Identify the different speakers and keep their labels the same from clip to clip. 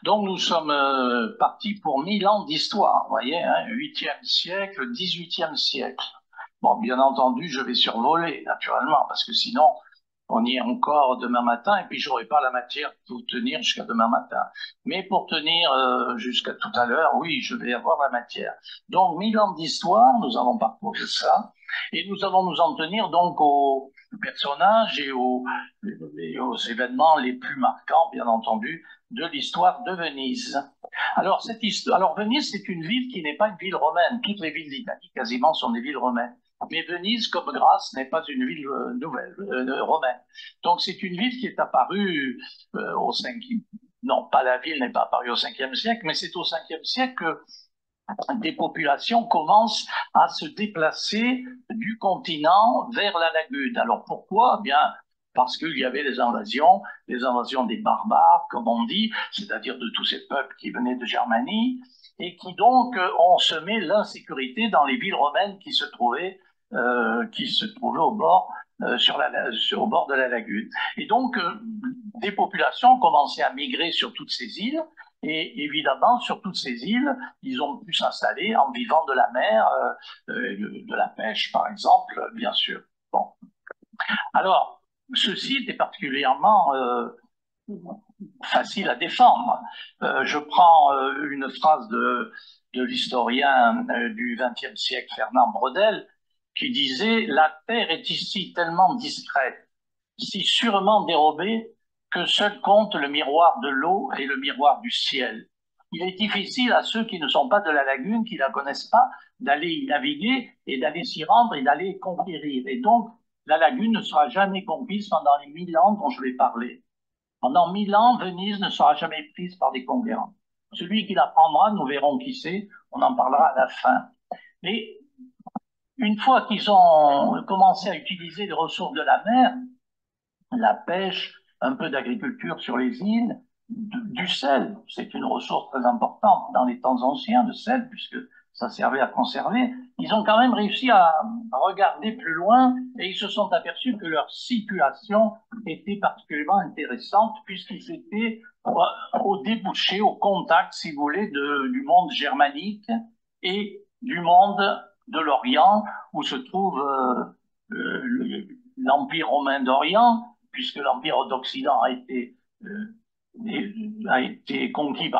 Speaker 1: Donc nous sommes partis pour 1000 ans d'histoire, vous voyez, hein, 8e siècle, 18e siècle. Bon, bien entendu, je vais survoler, naturellement, parce que sinon, on y est encore demain matin, et puis j'aurai pas la matière pour tenir jusqu'à demain matin. Mais pour tenir jusqu'à tout à l'heure, oui, je vais avoir la matière. Donc, 1000 ans d'histoire, nous allons parcourir ça, et nous allons nous en tenir donc aux personnages et aux événements les plus marquants, bien entendu, de l'histoire de Venise. Alors, Venise, c'est une ville qui n'est pas une ville romaine. Toutes les villes d'Italie, quasiment, sont des villes romaines. Mais Venise, comme Grasse, n'est pas une ville nouvelle, romaine. Donc, c'est une ville qui est apparue au 5e. Non, pas la ville n'est pas apparue au 5e siècle, mais c'est au 5e siècle que des populations commencent à se déplacer du continent vers la lagune. Alors pourquoi? Eh bien, parce qu'il y avait les invasions des barbares, comme on dit, c'est-à-dire de tous ces peuples qui venaient de Germanie, et qui donc ont semé l'insécurité dans les villes romaines qui se trouvaient au bord, au bord de la lagune. Et donc, des populations ont commencé à migrer sur toutes ces îles, et évidemment, sur toutes ces îles, ils ont pu s'installer en vivant de la mer, de la pêche, par exemple, bien sûr. Bon. Alors, ce site est particulièrement facile à défendre. Je prends une phrase de l'historien du XXe siècle, Fernand Braudel, qui disait « La terre est ici tellement discrète, si sûrement dérobée, que seul compte le miroir de l'eau et le miroir du ciel. Il est difficile à ceux qui ne sont pas de la lagune, qui ne la connaissent pas, d'aller y naviguer et d'aller s'y rendre et d'aller conquérir. Et donc, la lagune ne sera jamais conquise pendant les 1000 ans dont je vais parler. Pendant 1000 ans, Venise ne sera jamais prise par des conquérants. Celui qui la prendra, nous verrons qui c'est, on en parlera à la fin. Mais une fois qu'ils ont commencé à utiliser les ressources de la mer, la pêche, un peu d'agriculture sur les îles, du sel, c'est une ressource très importante dans les temps anciens, le sel, puisque ça servait à conserver, ils ont quand même réussi à regarder plus loin et ils se sont aperçus que leur situation était particulièrement intéressante puisqu'ils étaient au débouché, au contact, si vous voulez, du monde germanique et du monde de l'Orient où se trouve l'Empire romain d'Orient, puisque l'Empire d'Occident a été conquis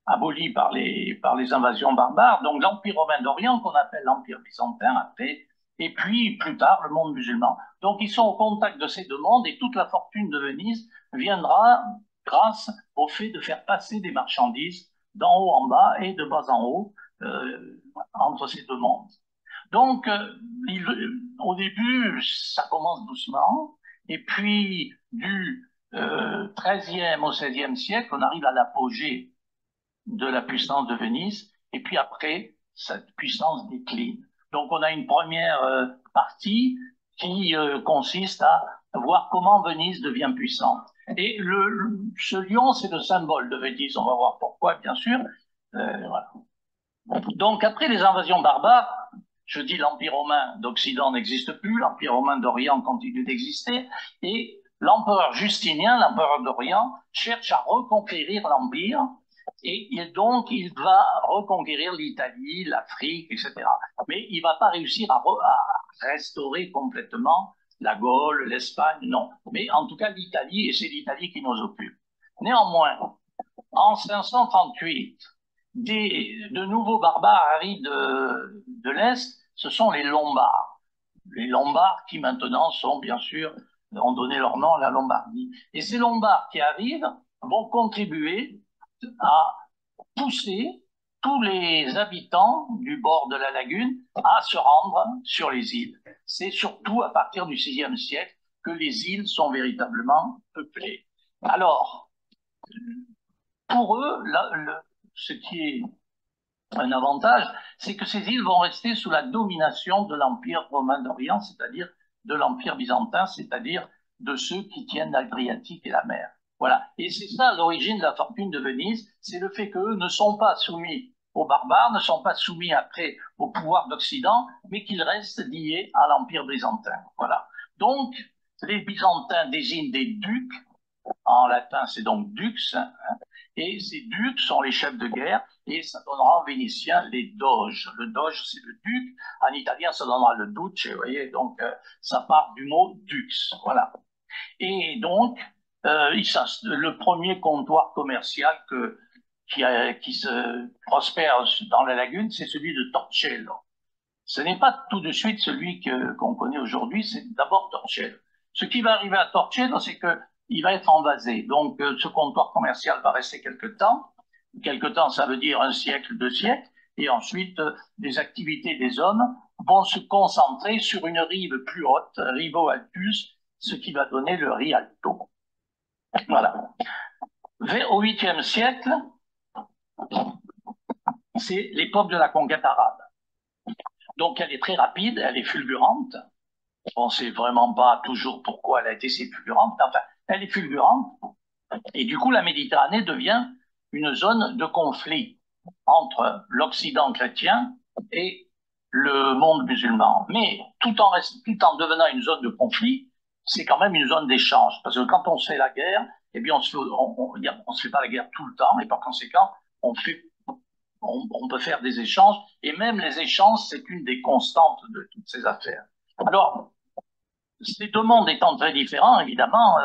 Speaker 1: aboli par les invasions barbares. Donc l'Empire romain d'Orient, qu'on appelle l'Empire byzantin après, et puis plus tard le monde musulman. Donc ils sont au contact de ces deux mondes et toute la fortune de Venise viendra grâce au fait de faire passer des marchandises d'en haut en bas et de bas en haut entre ces deux mondes. Donc, au début, ça commence doucement, et puis du XIIIe au XVIe siècle, on arrive à l'apogée de la puissance de Venise, et puis après, cette puissance décline. Donc, on a une première partie qui consiste à voir comment Venise devient puissante. Et ce lion, c'est le symbole de Venise. On va voir pourquoi, bien sûr. Voilà. Donc, après les invasions barbares, je dis l'Empire romain d'Occident n'existe plus, l'Empire romain d'Orient continue d'exister, et l'empereur Justinien, l'empereur d'Orient, cherche à reconquérir l'Empire, et donc il va reconquérir l'Italie, l'Afrique, etc. Mais il ne va pas réussir à restaurer complètement la Gaule, l'Espagne, non. Mais en tout cas l'Italie, et c'est l'Italie qui nous occupe. Néanmoins, en 538, de nouveaux barbares arrivent de l'Est, ce sont les Lombards. Les Lombards qui maintenant sont, bien sûr, ont donné leur nom à la Lombardie. Et ces Lombards qui arrivent vont contribuer à pousser tous les habitants du bord de la lagune à se rendre sur les îles. C'est surtout à partir du VIe siècle que les îles sont véritablement peuplées. Alors, pour eux, ce qui est un avantage, c'est que ces îles vont rester sous la domination de l'Empire romain d'Orient, c'est-à-dire de l'Empire byzantin, c'est-à-dire de ceux qui tiennent l'Adriatique et la mer. Voilà. Et c'est ça l'origine de la fortune de Venise, c'est le fait qu'eux ne sont pas soumis aux barbares, ne sont pas soumis après au pouvoir d'Occident, mais qu'ils restent liés à l'Empire byzantin. Voilà. Donc, les Byzantins désignent des ducs En latin, c'est donc dux, hein, et ces ducs sont les chefs de guerre, et ça donnera en vénitien les doges. Le doge, c'est le duc. En italien, ça donnera le duce, vous voyez, donc ça part du mot dux, voilà. Et donc, le premier comptoir commercial qui se prospère dans la lagune, c'est celui de Torcello. Ce n'est pas tout de suite celui qu'on connaît aujourd'hui, c'est d'abord Torcello. Ce qui va arriver à Torcello, c'est qu'il va être envasé. Donc, ce comptoir commercial va rester quelque temps. Quelque temps, ça veut dire un siècle, 2 siècles. Et ensuite, les activités des hommes vont se concentrer sur une rive plus haute, Rivo Altus, ce qui va donner le Rialto. Voilà. Au 8e siècle, c'est l'époque de la conquête arabe. Donc, elle est très rapide, elle est fulgurante. On ne sait vraiment pas toujours pourquoi elle a été si fulgurante, mais enfin, elle est fulgurante. Et du coup, la Méditerranée devient une zone de conflit entre l'Occident chrétien et le monde musulman. Mais tout en devenant une zone de conflit, c'est quand même une zone d'échange. Parce que quand on se fait la guerre, eh bien, on se fait pas la guerre tout le temps, et par conséquent, on peut faire des échanges, et même les échanges, c'est une des constantes de toutes ces affaires. Alors, ces deux mondes étant très différents, évidemment,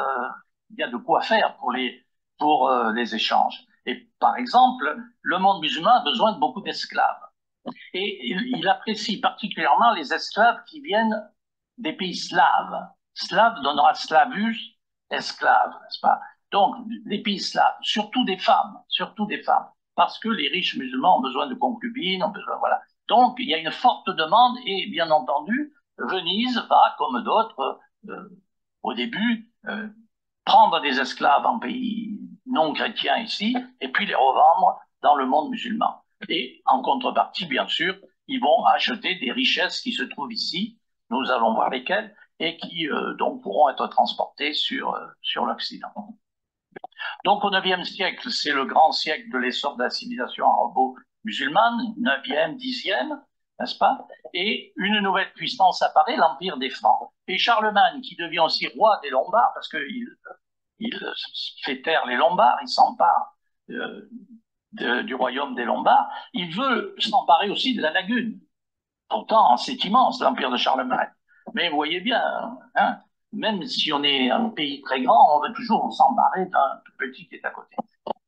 Speaker 1: il y a de quoi faire pour les échanges. Et par exemple, le monde musulman a besoin de beaucoup d'esclaves. Et il apprécie particulièrement les esclaves qui viennent des pays slaves. Slave donnera slavus, esclave, n'est-ce pas? Donc, les pays slaves, surtout des femmes, parce que les riches musulmans ont besoin de concubines, ont besoin, voilà. Donc, il y a une forte demande et, bien entendu, Venise va, comme d'autres, au début, prendre des esclaves en pays non chrétiens ici, et puis les revendre dans le monde musulman. Et en contrepartie, bien sûr, ils vont acheter des richesses qui se trouvent ici, nous allons voir lesquelles, et qui donc pourront être transportées sur l'Occident. Donc au IXe siècle, c'est le grand siècle de l'essor de la civilisation arabo-musulmane, 9e, 10e, n'est-ce pas? Et une nouvelle puissance apparaît, l'Empire des Francs. Et Charlemagne, qui devient aussi roi des Lombards, parce qu'il fait taire les Lombards, il s'empare du royaume des Lombards, il veut s'emparer aussi de la lagune. Pourtant, c'est immense, l'Empire de Charlemagne. Mais vous voyez bien, hein, même si on est un pays très grand, on veut toujours s'emparer d'un tout petit qui est à côté.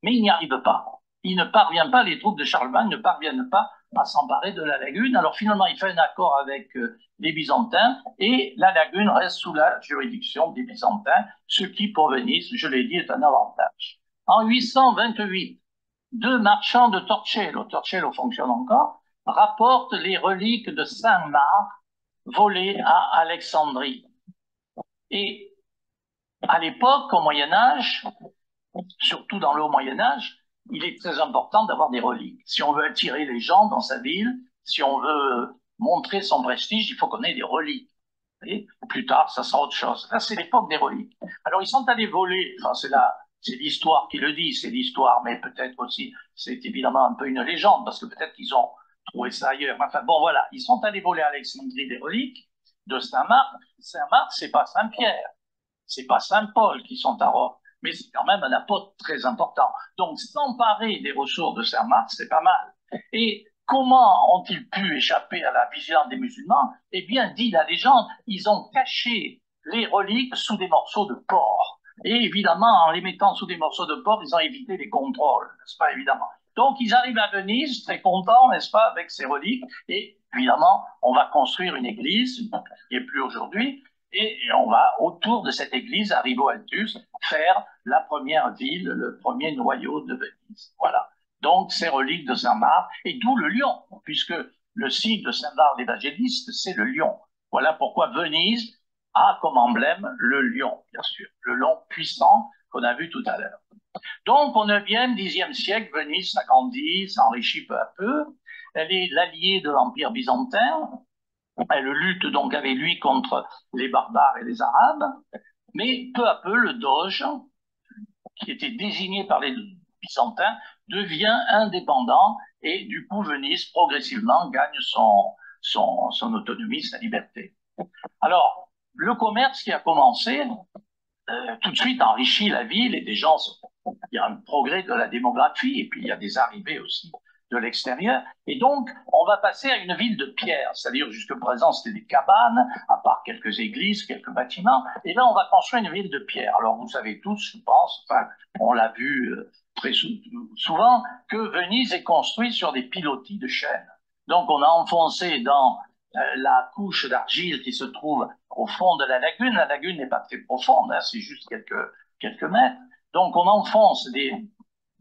Speaker 1: Mais il n'y arrive pas. Il ne parvient pas, les troupes de Charlemagne ne parviennent pas à s'emparer de la lagune. Alors finalement, il fait un accord avec les Byzantins et la lagune reste sous la juridiction des Byzantins, ce qui, pour Venise, je l'ai dit, est un avantage. En 828, deux marchands de Torcello fonctionne encore, rapportent les reliques de Saint-Marc volées à Alexandrie. Et à l'époque, au Moyen-Âge, surtout dans le haut Moyen-Âge, il est très important d'avoir des reliques. Si on veut attirer les gens dans sa ville, si on veut montrer son prestige, il faut qu'on ait des reliques. Et plus tard, ça sera autre chose. Là, c'est l'époque des reliques. Alors, ils sont allés voler, enfin, c'est l'histoire qui le dit, c'est l'histoire, mais peut-être aussi, c'est évidemment un peu une légende, parce que peut-être qu'ils ont trouvé ça ailleurs. Enfin, bon, voilà, ils sont allés voler à Alexandrie des reliques de Saint-Marc. Saint-Marc, c'est pas Saint-Pierre, c'est pas Saint-Paul qui sont à Rome, mais c'est quand même un apôtre très important. Donc, s'emparer des ressources de Saint-Marc, c'est pas mal. Et comment ont-ils pu échapper à la vigilance des musulmans? Eh bien, dit la légende, ils ont caché les reliques sous des morceaux de porc. Et évidemment, en les mettant sous des morceaux de porc, ils ont évité les contrôles, n'est-ce pas, évidemment. Donc, ils arrivent à Venise, très contents, n'est-ce pas, avec ces reliques. Et évidemment, on va construire une église, qui n'est plus aujourd'hui, et on va, autour de cette église, à Rivo Altus, faire la première ville, le premier noyau de Venise. Voilà. Donc, ces reliques de Saint-Marc, et d'où le lion, puisque le signe de Saint-Marc l'évangéliste, c'est le lion. Voilà pourquoi Venise a comme emblème le lion, bien sûr, le lion puissant qu'on a vu tout à l'heure. Donc, au 9e, 10e siècle, Venise s'agrandit, s'enrichit peu à peu. Elle est l'alliée de l'Empire byzantin. Elle lutte donc avec lui contre les barbares et les Arabes. Mais peu à peu, le doge, qui était désigné par les Byzantins, devient indépendant et du coup, Venise progressivement gagne son autonomie, sa liberté. Alors, le commerce qui a commencé tout de suite enrichi la ville et des gens, il y a un progrès de la démographie et puis il y a des arrivées aussi de l'extérieur. Et donc, on va passer à une ville de pierre, c'est-à-dire jusque présent, c'était des cabanes, à part quelques églises, quelques bâtiments. Et là, on va construire une ville de pierre. Alors, vous savez tous, je pense, enfin, on l'a vu très souvent, que Venise est construite sur des pilotis de chêne. Donc, on a enfoncé dans la couche d'argile qui se trouve au fond de la lagune. La lagune n'est pas très profonde, hein, c'est juste quelques mètres. Donc, on enfonce des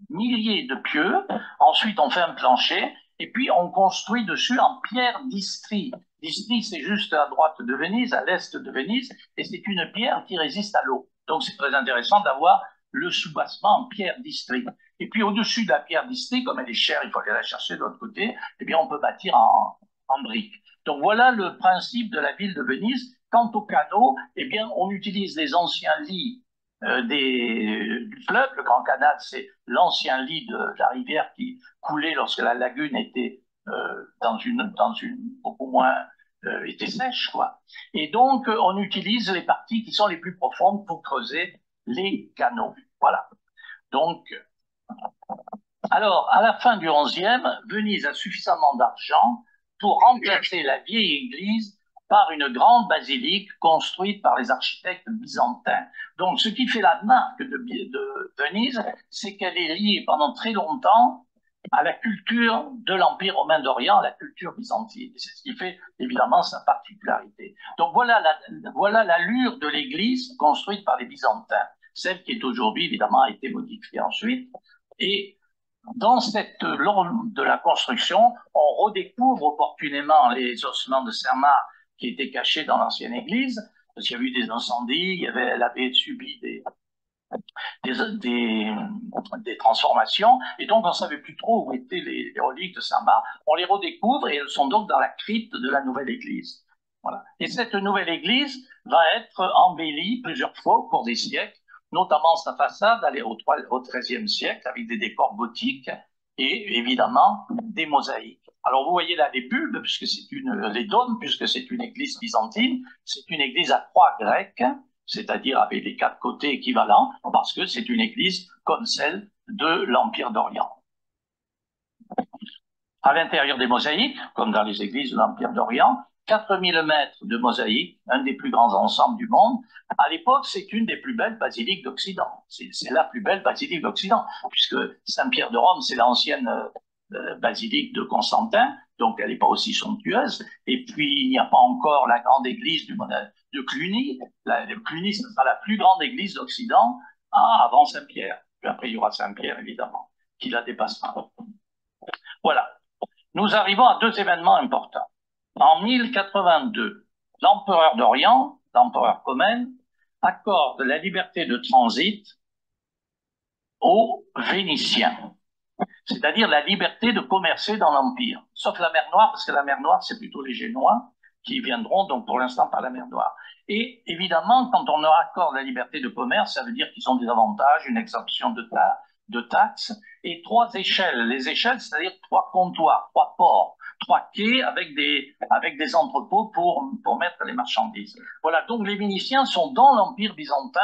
Speaker 1: milliers de pieux. Ensuite, on fait un plancher. Et puis, on construit dessus en pierre d'Istrie. L'Istrie, c'est juste à droite de Venise, à l'est de Venise. Et c'est une pierre qui résiste à l'eau. Donc, c'est très intéressant d'avoir le soubassement en pierre d'Istrie. Et puis, au-dessus de la pierre d'Istrie, comme elle est chère, il faut aller la chercher de l'autre côté, eh bien, on peut bâtir en briques. Donc, voilà le principe de la ville de Venise. Quant au canot, eh bien, on utilise les anciens lits du fleuve. Le Grand Canal, c'est l'ancien lit de la rivière qui coulait lorsque la lagune était dans une beaucoup moins était sèche, quoi. Et donc, on utilise les parties qui sont les plus profondes pour creuser les canaux. Voilà. Donc, alors, à la fin du XIe, Venise a suffisamment d'argent pour remplacer la vieille église par une grande basilique construite par les architectes byzantins. Donc, ce qui fait la marque de Venise, c'est qu'elle est liée pendant très longtemps à la culture de l'Empire romain d'Orient, à la culture byzantine. C'est ce qui fait évidemment sa particularité. Donc, voilà l'allure de l'église construite par les Byzantins. Celle qui est aujourd'hui, évidemment, a été modifiée ensuite. Et dans cette longue de la construction, on redécouvre opportunément les ossements de Saint-Marc qui étaient cachés dans l'ancienne église, parce qu'il y a eu des incendies, elle avait subi des transformations, et donc on ne savait plus trop où étaient les reliques de Saint-Marc. On les redécouvre et elles sont donc dans la crypte de la nouvelle église. Voilà. Et cette nouvelle église va être embellie plusieurs fois au cours des siècles, notamment sa façade allait au XIIIe siècle avec des décors gothiques et évidemment des mosaïques. Alors vous voyez là les bulbes, puisque c'est les dômes, puisque c'est une église byzantine, c'est une église à croix grecque, c'est-à-dire avec les 4 côtés équivalents, parce que c'est une église comme celle de l'Empire d'Orient. À l'intérieur des mosaïques, comme dans les églises de l'Empire d'Orient, 4000 mètres de mosaïques, un des plus grands ensembles du monde. À l'époque, c'est une des plus belles basiliques d'Occident. C'est la plus belle basilique d'Occident, puisque Saint-Pierre de Rome, c'est l'ancienne basilique de Constantin, donc elle n'est pas aussi somptueuse. Et puis, il n'y a pas encore la grande église de Cluny. Cluny, ce sera la plus grande église d'Occident avant Saint-Pierre. Puis après, il y aura Saint-Pierre, évidemment, qui la dépassera. Voilà. Nous arrivons à 2 événements importants. En 1082, l'empereur d'Orient, l'empereur Comène, accorde la liberté de transit aux Vénitiens, c'est-à-dire la liberté de commercer dans l'Empire, sauf la mer Noire, parce que la mer Noire, c'est plutôt les Génois qui viendront, donc pour l'instant par la mer Noire. Et évidemment, quand on leur accorde la liberté de commerce, ça veut dire qu'ils ont des avantages, une exemption de taxes, et 3 échelles. Les échelles, c'est-à-dire 3 comptoirs, 3 ports, 3 quais avec des entrepôts pour mettre les marchandises. Voilà, donc les Vénitiens sont dans l'Empire byzantin,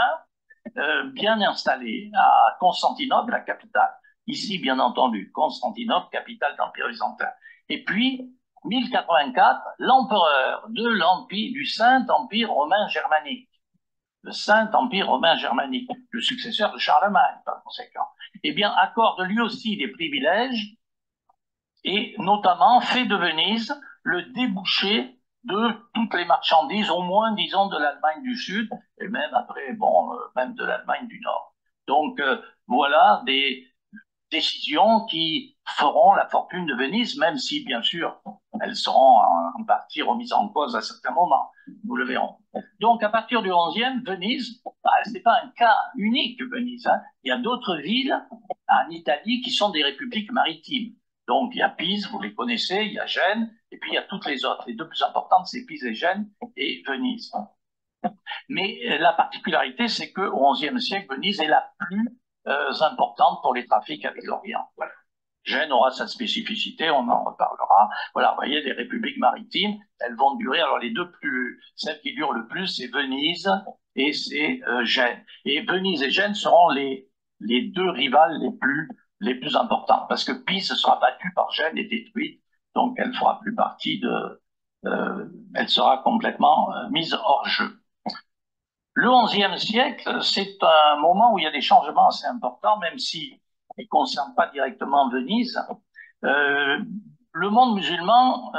Speaker 1: bien installés, à Constantinople, la capitale. Ici, bien entendu, Constantinople, capitale d'Empire byzantin. Et puis, 1084, l'empereur du Saint-Empire romain germanique. Le Saint-Empire romain germanique, le successeur de Charlemagne, par conséquent, eh bien, accorde lui aussi des privilèges et notamment fait de Venise le débouché de toutes les marchandises, au moins, disons, de l'Allemagne du Sud, et même après, même de l'Allemagne du Nord. Donc, voilà des décisions qui feront la fortune de Venise, même si, bien sûr, elles seront en partie remises en cause à certains moments. Nous le verrons. Donc, à partir du XIe, Venise, ce n'est pas un cas unique, Venise. Hein. Il y a d'autres villes en Italie qui sont des républiques maritimes. Donc, il y a Pise, vous les connaissez, il y a Gênes, et puis il y a toutes les autres. Les 2 plus importantes, c'est Pise et Gênes, et Venise. Mais la particularité, c'est qu'au XIe siècle, Venise est la plus importante pour les trafics avec l'Orient. Voilà. Gênes aura sa spécificité, on en reparlera. Voilà, vous voyez, les républiques maritimes, elles vont durer. Alors, celles qui durent le plus, c'est Venise et c'est Gênes. Et Venise et Gênes seront les deux rivales les plus importants, parce que Pise sera battue par Gênes et détruite, donc elle fera plus partie elle sera complètement mise hors jeu. Le XIe siècle, c'est un moment où il y a des changements assez importants, même s'ils ne concernent pas directement Venise. Le monde musulman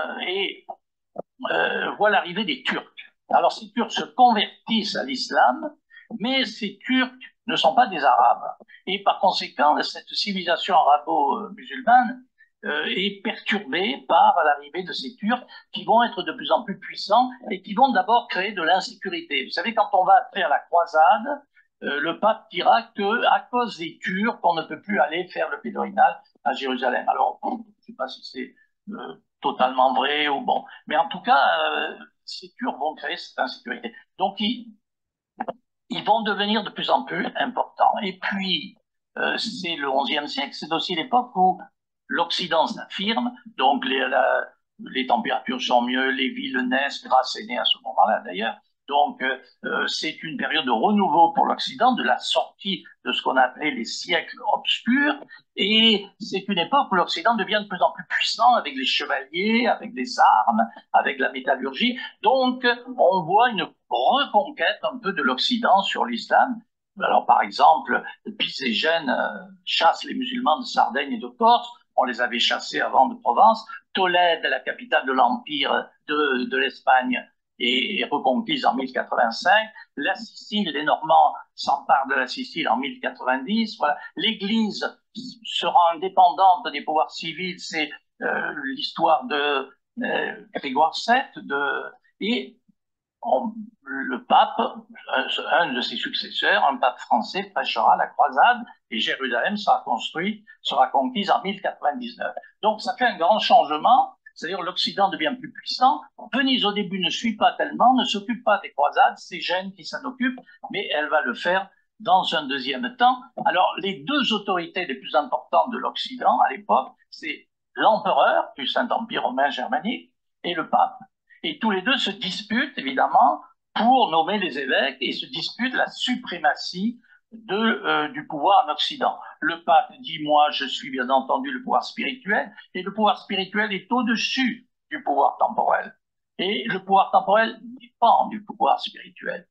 Speaker 1: voit l'arrivée des Turcs. Alors ces Turcs se convertissent à l'islam, mais ces Turcs ne sont pas des Arabes. Et par conséquent, cette civilisation arabo-musulmane est perturbée par l'arrivée de ces Turcs qui vont être de plus en plus puissants et qui vont d'abord créer de l'insécurité. Vous savez, quand on va faire la croisade, le pape dira qu'à cause des Turcs, on ne peut plus aller faire le pèlerinage à Jérusalem. Alors, je ne sais pas si c'est totalement vrai ou bon. Mais en tout cas, ces Turcs vont créer cette insécurité. Donc, ils vont devenir de plus en plus importants. Et puis, c'est le XIe siècle, c'est aussi l'époque où l'Occident s'affirme, donc les températures sont mieux, les villes naissent, Grasse est née à ce moment-là d'ailleurs. Donc, c'est une période de renouveau pour l'Occident, de la sortie de ce qu'on appelait les siècles obscurs, et c'est une époque où l'Occident devient de plus en plus puissant avec les chevaliers, avec les armes, avec la métallurgie. Donc, on voit une reconquête un peu de l'Occident sur l'islam. Alors, par exemple, Pise et Gênes chassent les musulmans de Sardaigne et de Corse. On les avait chassés avant de Provence. Tolède, la capitale de l'Empire de l'Espagne, est reconquise en 1085. La Sicile, les Normands s'emparent de la Sicile en 1090. Voilà. L'Église sera indépendante des pouvoirs civils. C'est l'histoire de Grégoire VII. Et le pape, un de ses successeurs, un pape français, prêchera la croisade et Jérusalem sera conquise en 1099. Donc ça fait un grand changement, c'est-à-dire l'Occident devient plus puissant. Venise au début ne suit pas tellement, ne s'occupe pas des croisades, c'est Gênes qui s'en occupe, mais elle va le faire dans un deuxième temps. Alors les deux autorités les plus importantes de l'Occident à l'époque, c'est l'empereur du Saint-Empire romain germanique et le pape. Et tous les deux se disputent, évidemment, pour nommer les évêques et se disputent la suprématie du pouvoir en Occident. Le pape dit, moi, je suis bien entendu le pouvoir spirituel, et le pouvoir spirituel est au-dessus du pouvoir temporel. Et le pouvoir temporel dépend du pouvoir spirituel.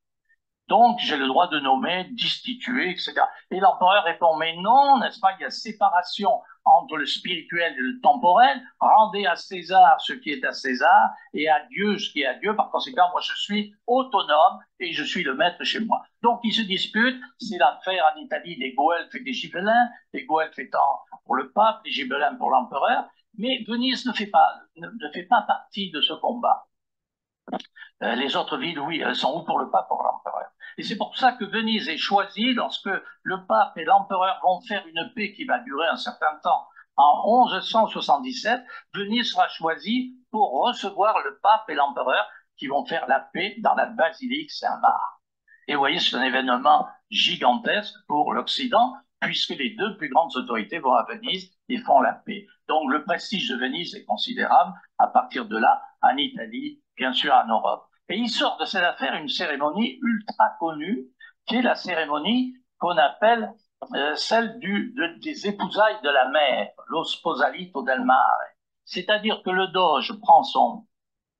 Speaker 1: Donc, j'ai le droit de nommer, destituer, etc. Et l'empereur répond, mais non, n'est-ce pas, il y a séparation entre le spirituel et le temporel. Rendez à César ce qui est à César et à Dieu ce qui est à Dieu. Par conséquent, moi, je suis autonome et je suis le maître chez moi. Donc, ils se disputent. C'est l'affaire en Italie des Guelfes et des Gibelins. Les Guelfes étant pour le pape, les Gibelins pour l'empereur. Mais Venise ne fait pas partie de ce combat. Les autres villes, oui, elles sont ou pour le pape ou pour l'empereur. Et c'est pour ça que Venise est choisie lorsque le pape et l'empereur vont faire une paix qui va durer un certain temps. En 1177, Venise sera choisie pour recevoir le pape et l'empereur qui vont faire la paix dans la basilique Saint-Marc. Et vous voyez, c'est un événement gigantesque pour l'Occident, puisque les deux plus grandes autorités vont à Venise et font la paix. Donc le prestige de Venise est considérable à partir de là, en Italie, bien sûr en Europe. Et il sort de cette affaire une cérémonie ultra connue, qui est la cérémonie qu'on appelle celle des épousailles de la mer, lo sposalito del mare. C'est-à-dire que le doge prend son...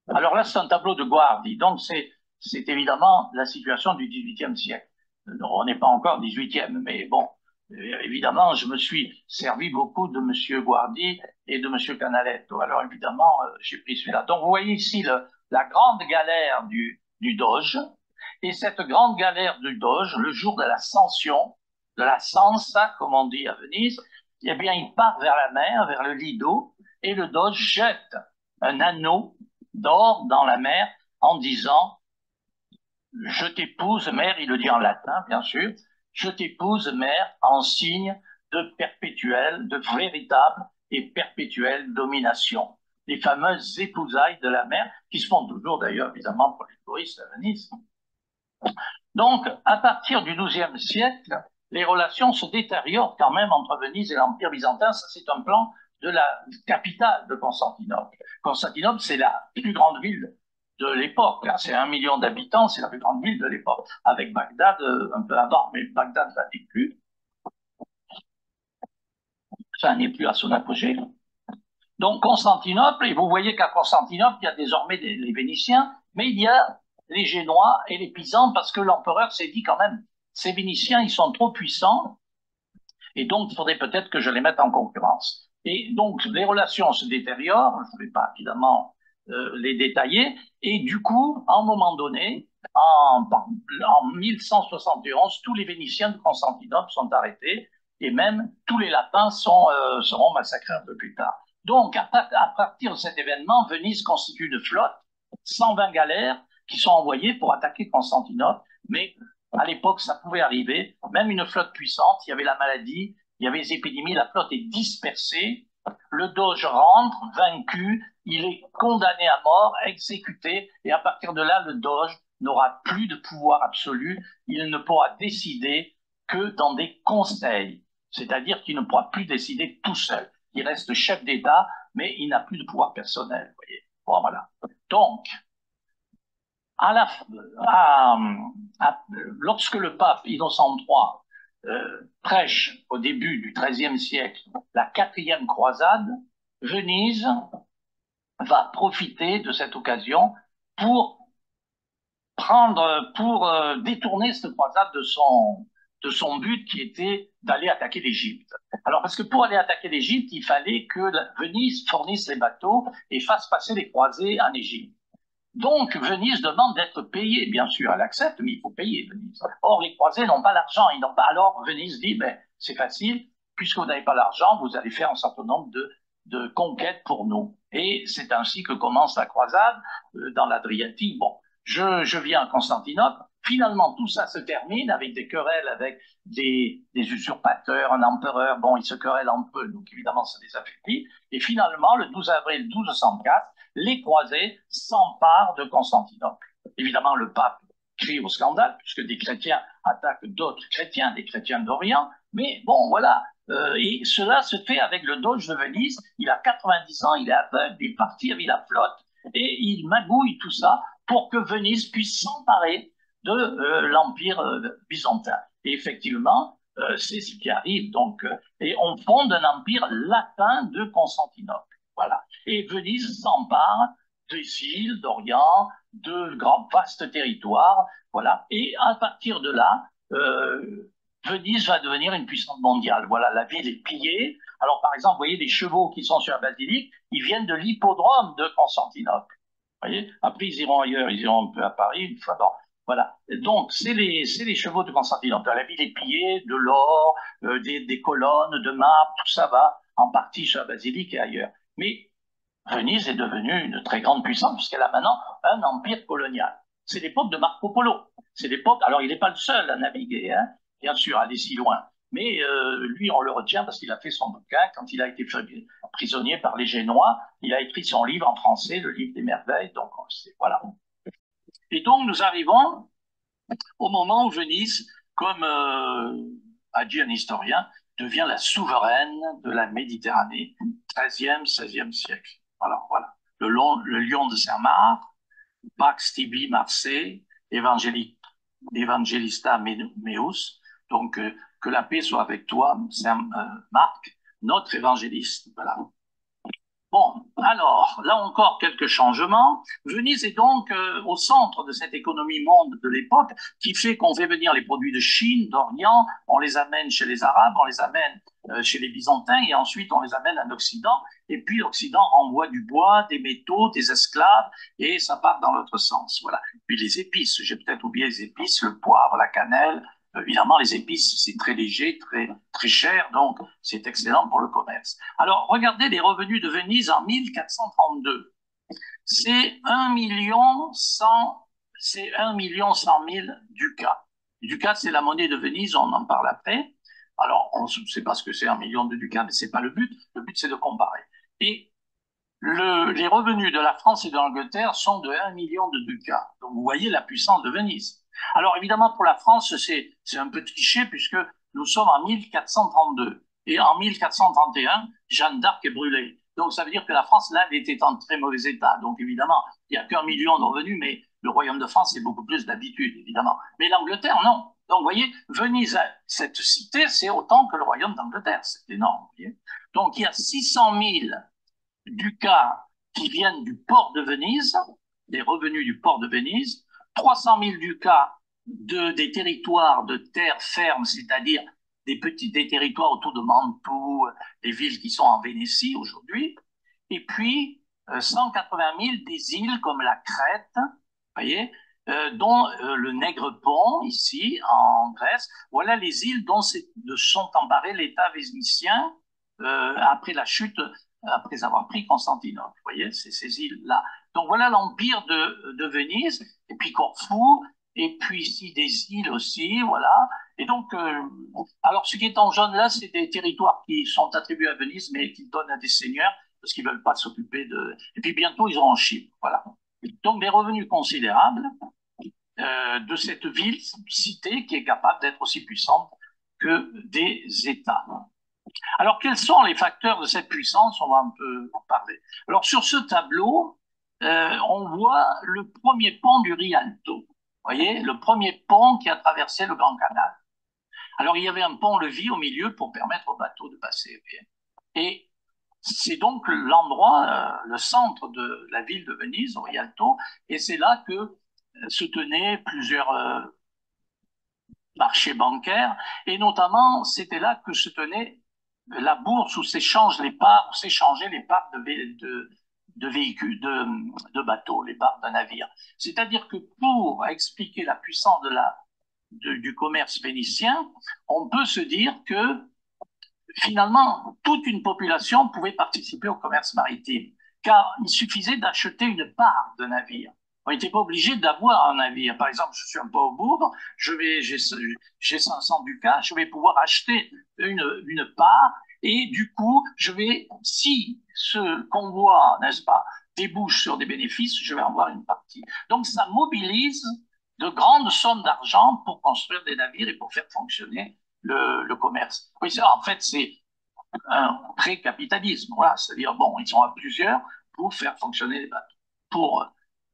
Speaker 1: Alors là, c'est un tableau de Guardi, donc c'est évidemment la situation du XVIIIe siècle. On n'est pas encore 18e, mais bon, évidemment, je me suis servi beaucoup de M. Guardi et de M. Canaletto. Alors évidemment, j'ai pris celui-là. Donc vous voyez ici la grande galère du Doge, et cette grande galère du Doge, le jour de l'ascension, de la Sansa, comme on dit à Venise, eh bien, il part vers la mer, vers le Lido, et le Doge jette un anneau d'or dans la mer en disant « Je t'épouse, mère », il le dit en latin, bien sûr, « Je t'épouse, mère, en signe de perpétuelle, de véritable et perpétuelle domination ». Les fameuses épousailles de la mer, qui se font toujours d'ailleurs, évidemment, pour les touristes à Venise. Donc, à partir du XIIe siècle, les relations se détériorent quand même entre Venise et l'Empire byzantin. Ça, c'est un plan de la capitale de Constantinople. Constantinople, c'est la plus grande ville de l'époque. Hein. C'est 1 million d'habitants, c'est la plus grande ville de l'époque, avec Bagdad un peu avant, mais Bagdad ça n'est plus. Ça n'est plus à son apogée. Donc Constantinople, et vous voyez qu'à Constantinople, il y a désormais les Vénitiens, mais il y a les Génois et les Pisans, parce que l'empereur s'est dit quand même, ces Vénitiens, ils sont trop puissants, et donc il faudrait peut-être que je les mette en concurrence. Et donc les relations se détériorent, je ne vais pas évidemment les détailler, et du coup, à un moment donné, en 1171, tous les Vénitiens de Constantinople sont arrêtés, et même tous les Latins seront massacrés un peu plus tard. Donc, à partir de cet événement, Venise constitue une flotte, 120 galères qui sont envoyées pour attaquer Constantinople, mais à l'époque, ça pouvait arriver, même une flotte puissante, il y avait la maladie, il y avait les épidémies, la flotte est dispersée, le doge rentre, vaincu, il est condamné à mort, exécuté, et à partir de là, le doge n'aura plus de pouvoir absolu, il ne pourra décider que dans des conseils, c'est-à-dire qu'il ne pourra plus décider tout seul. Il reste chef d'État, mais il n'a plus de pouvoir personnel. Vous voyez. Bon, voilà. Donc, lorsque le pape Innocent III prêche au début du XIIIe siècle la 4e croisade, Venise va profiter de cette occasion pour détourner cette croisade de son but qui était d'aller attaquer l'Égypte. Alors, parce que pour aller attaquer l'Égypte, il fallait que Venise fournisse les bateaux et fasse passer les croisés en Égypte. Donc, Venise demande d'être payée. Bien sûr, elle accepte, mais il faut payer Venise. Or, les croisés n'ont pas l'argent. Ils n'ont pas. Alors, Venise dit, ben, c'est facile, puisque vous n'avez pas l'argent, vous allez faire un certain nombre de conquêtes pour nous. Et c'est ainsi que commence la croisade dans l'Adriatique. Bon, je viens à Constantinople. Finalement, tout ça se termine avec des querelles avec des usurpateurs, un empereur. Bon, ils se querellent entre eux, donc évidemment, ça les affaiblit. Et finalement, le 12 avril 1204, les croisés s'emparent de Constantinople. Évidemment, le pape crie au scandale, puisque des chrétiens attaquent d'autres chrétiens, des chrétiens d'Orient, mais bon, voilà. Et cela se fait avec le doge de Venise. Il a 90 ans, il est aveugle, il est parti avec la flotte, et il magouille tout ça pour que Venise puisse s'emparer de l'Empire byzantin. Et effectivement, c'est ce qui arrive. Donc, et on fonde un empire latin de Constantinople. Voilà. Et Venise s'empare des îles d'Orient, de grands vastes territoires. Voilà. Et à partir de là, Venise va devenir une puissance mondiale. Voilà, la ville est pillée. Alors, par exemple, vous voyez les chevaux qui sont sur la basilique, ils viennent de l'hippodrome de Constantinople. Vous voyez. Après, ils iront ailleurs, ils iront un peu à Paris, une fois. Bon, voilà. Donc, c'est les chevaux de Constantinople. La ville est pillée, de l'or, des colonnes, de marbre, tout ça va en partie sur la basilique et ailleurs. Mais Venise est devenue une très grande puissance puisqu'elle a maintenant un empire colonial. C'est l'époque de Marco Polo. C'est l'époque. Alors, il n'est pas le seul à naviguer, hein, bien sûr, à aller si loin. Mais lui, on le retient parce qu'il a fait son bouquin quand il a été prisonnier par les Génois. Il a écrit son livre en français, le livre des merveilles. Donc, voilà. Et donc, nous arrivons au moment où Venise, comme a dit un historien, devient la souveraine de la Méditerranée, 13e, 16e siècle. Alors voilà, le lion de Saint-Marc, Pax Tibi Marseille, Evangelista Meus, donc que la paix soit avec toi, Saint-Marc, notre évangéliste. Voilà. Bon, alors, là encore, quelques changements. Venise est donc au centre de cette économie monde de l'époque qui fait qu'on fait venir les produits de Chine, d'Orient, on les amène chez les Arabes, on les amène chez les Byzantins et ensuite on les amène en Occident. Et puis l'Occident renvoie du bois, des métaux, des esclaves et ça part dans l'autre sens. Voilà. Puis les épices, j'ai peut-être oublié les épices, le poivre, la cannelle. Évidemment, les épices, c'est très léger, très cher, donc c'est excellent pour le commerce. Alors, regardez les revenus de Venise en 1432. C'est 1,1 million ducats. Ducats, c'est la monnaie de Venise, on en parle après. Alors, on ne sait pas ce que c'est 1 million de ducats, mais ce n'est pas le but. Le but, c'est de comparer. Et les revenus de la France et de l'Angleterre sont de 1 million de ducats. Donc, vous voyez la puissance de Venise. Alors, évidemment, pour la France, c'est un peu triché puisque nous sommes en 1432. Et en 1431, Jeanne d'Arc est brûlée. Donc, ça veut dire que la France, là, elle était en très mauvais état. Donc, évidemment, il n'y a qu'1 million de revenus, mais le Royaume de France, c'est beaucoup plus d'habitude, évidemment. Mais l'Angleterre, non. Donc, vous voyez, Venise, cette cité, c'est autant que le Royaume d'Angleterre. C'est énorme, vous voyez. Donc, il y a 600 000 ducats qui viennent du port de Venise, des revenus du port de Venise, 300 000 ducats des territoires de terre ferme, c'est-à-dire des territoires autour de Mantoue, des villes qui sont en Vénétie aujourd'hui, et puis 180 000 des îles comme la Crète, vous voyez, dont le Nègrepont, ici, en Grèce. Voilà les îles dont sont emparés l'État vénitien après la chute, après avoir pris Constantinople. Vous voyez, c'est ces îles-là. Donc voilà l'empire de Venise, et puis Corfou, et puis ici des îles aussi, voilà. Et donc, alors ce qui est en jaune là, c'est des territoires qui sont attribués à Venise, mais qui donnent à des seigneurs, parce qu'ils ne veulent pas s'occuper de... Et puis bientôt, ils auront Chypre, voilà. Donc des revenus considérables de cette ville, cité, qui est capable d'être aussi puissante que des États. Alors, quels sont les facteurs de cette puissance? On va un peu en parler. Alors, sur ce tableau, on voit le premier pont du Rialto. Vous voyez, le premier pont qui a traversé le Grand Canal. Alors, il y avait un pont-levis au milieu pour permettre aux bateaux de passer. Et c'est donc l'endroit, le centre de la ville de Venise, au Rialto, et c'est là que se tenaient plusieurs marchés bancaires, et notamment, c'était là que se tenait la bourse où s'échangeaient les parts de véhicules, de bateaux, les parts d'un navire. C'est-à-dire que pour expliquer la puissance du commerce vénitien, on peut se dire que finalement, toute une population pouvait participer au commerce maritime, car il suffisait d'acheter une part de navire. On n'était pas obligé d'avoir un navire. Par exemple, je suis un peu au bourg, j'ai 500 ducats, je vais pouvoir acheter une part, et du coup, si ce convoi, n'est-ce pas, débouche sur des bénéfices, je vais en avoir une partie. Donc, ça mobilise de grandes sommes d'argent pour construire des navires et pour faire fonctionner le commerce. Oui, en fait, c'est un pré-capitalisme. Voilà, c'est-à-dire, bon, ils sont à plusieurs pour faire fonctionner les bateaux.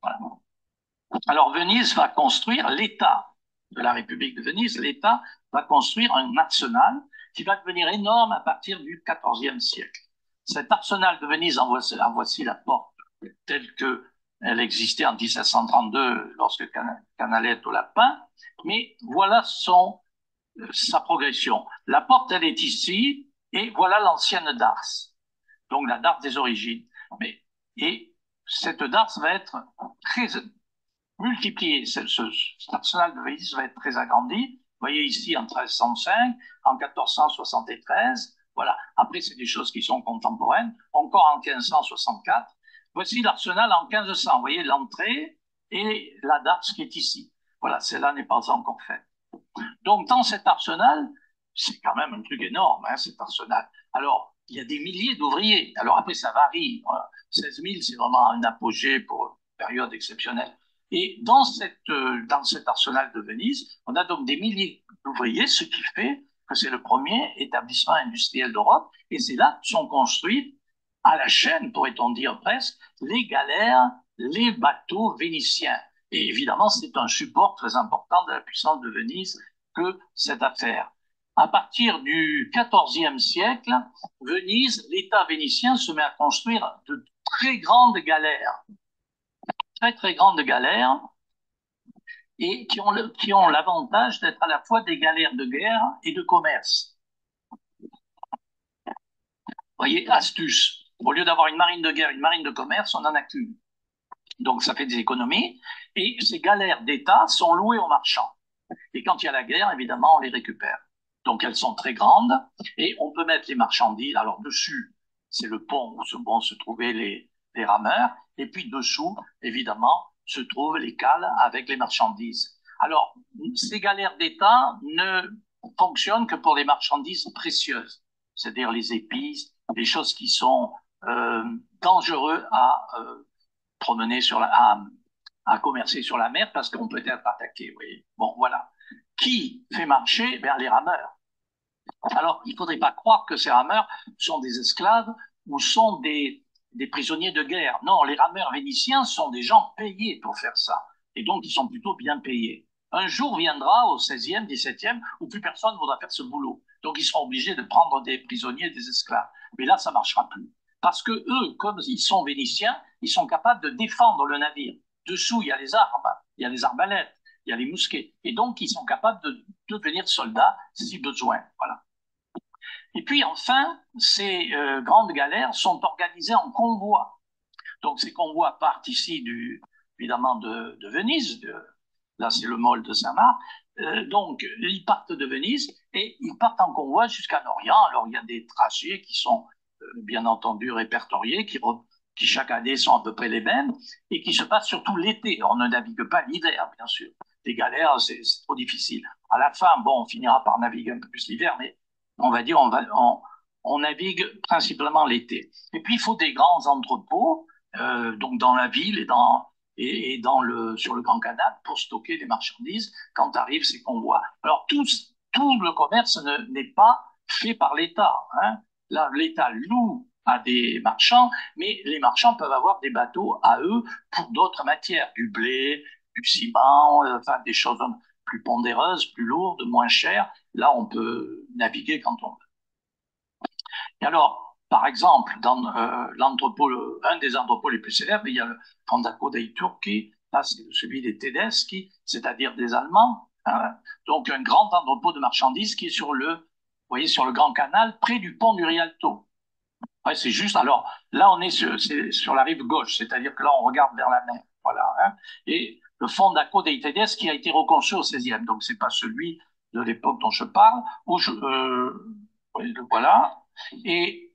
Speaker 1: Voilà. Alors, Venise va construire, l'État de la République de Venise, l'État va construire un arsenal qui va devenir énorme à partir du XIVe siècle. Cet arsenal de Venise, en voici la porte telle qu'elle existait en 1732 lorsque Canaletto l'a peint, mais voilà sa progression. La porte, elle est ici, et voilà l'ancienne darse, donc la darse des origines. Et cette darse va être très multipliée. Cet arsenal de Venise va être très agrandi. Vous voyez ici en 1305, en 1473, voilà. Après, c'est des choses qui sont contemporaines. Encore en 1564. Voici l'arsenal en 1500. Vous voyez l'entrée et la darse qui est ici. Voilà, celle-là n'est pas encore faite. Donc, dans cet arsenal, c'est quand même un truc énorme, hein, cet arsenal. Alors, il y a des milliers d'ouvriers. Alors, après, ça varie. 16 000, c'est vraiment un apogée pour une période exceptionnelle. Et dans cet arsenal de Venise, on a donc des milliers d'ouvriers, ce qui fait que c'est le premier établissement industriel d'Europe. Et c'est là que sont construits, à la chaîne, pourrait-on dire presque, les galères, les bateaux vénitiens. Et évidemment, c'est un support très important de la puissance de Venise que cette affaire. À partir du XIVe siècle, Venise, l'État vénitien se met à construire de très grandes galères, très très grandes galères, et qui ont l'avantage d'être à la fois des galères de guerre et de commerce. Vous voyez, astuce. Au lieu d'avoir une marine de guerre, une marine de commerce, on n'en a qu'une. Donc ça fait des économies. Et ces galères d'État sont louées aux marchands. Et quand il y a la guerre, évidemment, on les récupère. Donc elles sont très grandes et on peut mettre les marchandises. Alors dessus, c'est le pont où vont se trouver les rameurs. Et puis dessous, évidemment, se trouvent les cales avec les marchandises. Alors, ces galères d'État ne fonctionnent que pour les marchandises précieuses, c'est-à-dire les épices, les choses qui sont dangereuses à promener à commercer sur la mer parce qu'on peut être attaqué. Oui. Bon, voilà. Qui fait marcher? Ben, les rameurs. Alors, il ne faudrait pas croire que ces rameurs sont des esclaves ou sont des prisonniers de guerre. Non, les rameurs vénitiens sont des gens payés pour faire ça. Et donc, ils sont plutôt bien payés. Un jour viendra, au 16e, 17e, où plus personne ne voudra faire ce boulot. Donc, ils seront obligés de prendre des prisonniers, des esclaves. Mais là, ça ne marchera plus. Parce que eux, comme ils sont vénitiens, ils sont capables de défendre le navire. Dessous, il y a les armes, il y a les arbalètes, il y a les mousquets. Et donc, ils sont capables de devenir soldats si besoin. Voilà. Et puis, enfin, ces grandes galères sont organisées en convois. Donc, ces convois partent ici, évidemment, de Venise. Là, c'est le môle de Saint-Marc. Donc, ils partent de Venise et ils partent en convoi jusqu'à Lorient. Alors, il y a des trajets qui sont, bien entendu, répertoriés, qui chaque année sont à peu près les mêmes et qui se passent surtout l'été. On ne navigue pas l'hiver, bien sûr. Les galères, c'est trop difficile. À la fin, bon, on finira par naviguer un peu plus l'hiver, mais on va dire, on navigue principalement l'été. Et puis, il faut des grands entrepôts, donc dans la ville et sur le Grand Canal pour stocker des marchandises quand arrivent ces convois. Alors, tout le commerce n'est pas fait par l'État. Hein. Là, l'État loue à des marchands, mais les marchands peuvent avoir des bateaux à eux pour d'autres matières, du blé, du ciment, enfin des choses plus pondéreuses, plus lourdes, moins chères. Là, on peut naviguer quand on veut. Et alors, par exemple, dans un des entrepôts les plus célèbres, il y a le Fondaco dei Turchi, là c'est celui des Tedeschi, c'est-à-dire des Allemands. Hein. Donc un grand entrepôt de marchandises qui est sur vous voyez, sur le Grand Canal, près du pont du Rialto. Ouais, c'est juste, alors là on est sur la rive gauche, c'est-à-dire que là on regarde vers la mer. Voilà. Hein. Et le Fondaco dei Tedeschi a été reconstruit au XVIe, donc c'est pas celui de l'époque dont je parle. Voilà. Et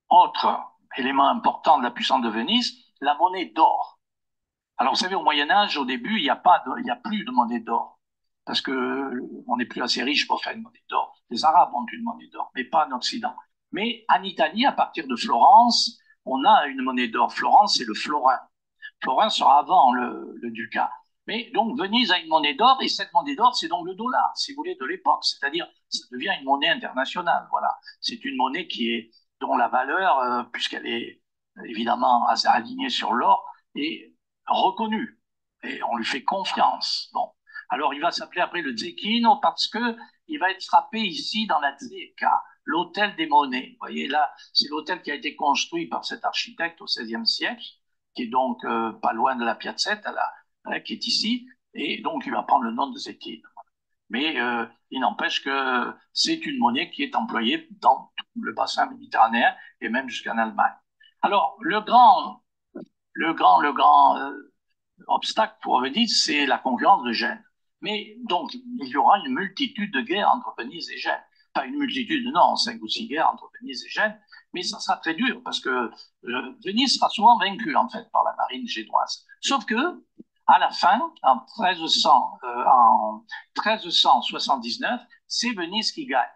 Speaker 1: autre élément important de la puissance de Venise, la monnaie d'or. Alors, vous savez, au Moyen-Âge, au début, il n'y a plus de monnaie d'or. Parce que on n'est plus assez riche pour faire une monnaie d'or. Les Arabes ont une monnaie d'or, mais pas en Occident. Mais en Italie, à partir de Florence, on a une monnaie d'or. Florence, c'est le florin. Florin sera avant le ducat. Mais donc, Venise a une monnaie d'or, et cette monnaie d'or, c'est donc le dollar, si vous voulez, de l'époque. C'est-à-dire, ça devient une monnaie internationale. Voilà. C'est une monnaie dont la valeur, puisqu'elle est évidemment alignée sur l'or, est reconnue. Et on lui fait confiance. Bon. Alors, il va s'appeler après le Zecchino parce que il va être frappé ici dans la Zecca, l'hôtel des monnaies. Vous voyez, là, c'est l'hôtel qui a été construit par cet architecte au XVIe siècle, qui est donc pas loin de la Piazzetta, là, qui est ici, et donc il va prendre le nom de Zecchino. Mais il n'empêche que c'est une monnaie qui est employée dans tout le bassin méditerranéen et même jusqu'en Allemagne. Alors, le grand obstacle pour Venise, c'est la concurrence de Gênes. Mais donc, il y aura une multitude de guerres entre Venise et Gênes. Pas une multitude, non, 5 ou 6 guerres entre Venise et Gênes, mais ça sera très dur parce que Venise sera souvent vaincue, en fait, par la marine génoise. Sauf que, à la fin, en 1379, c'est Venise qui gagne.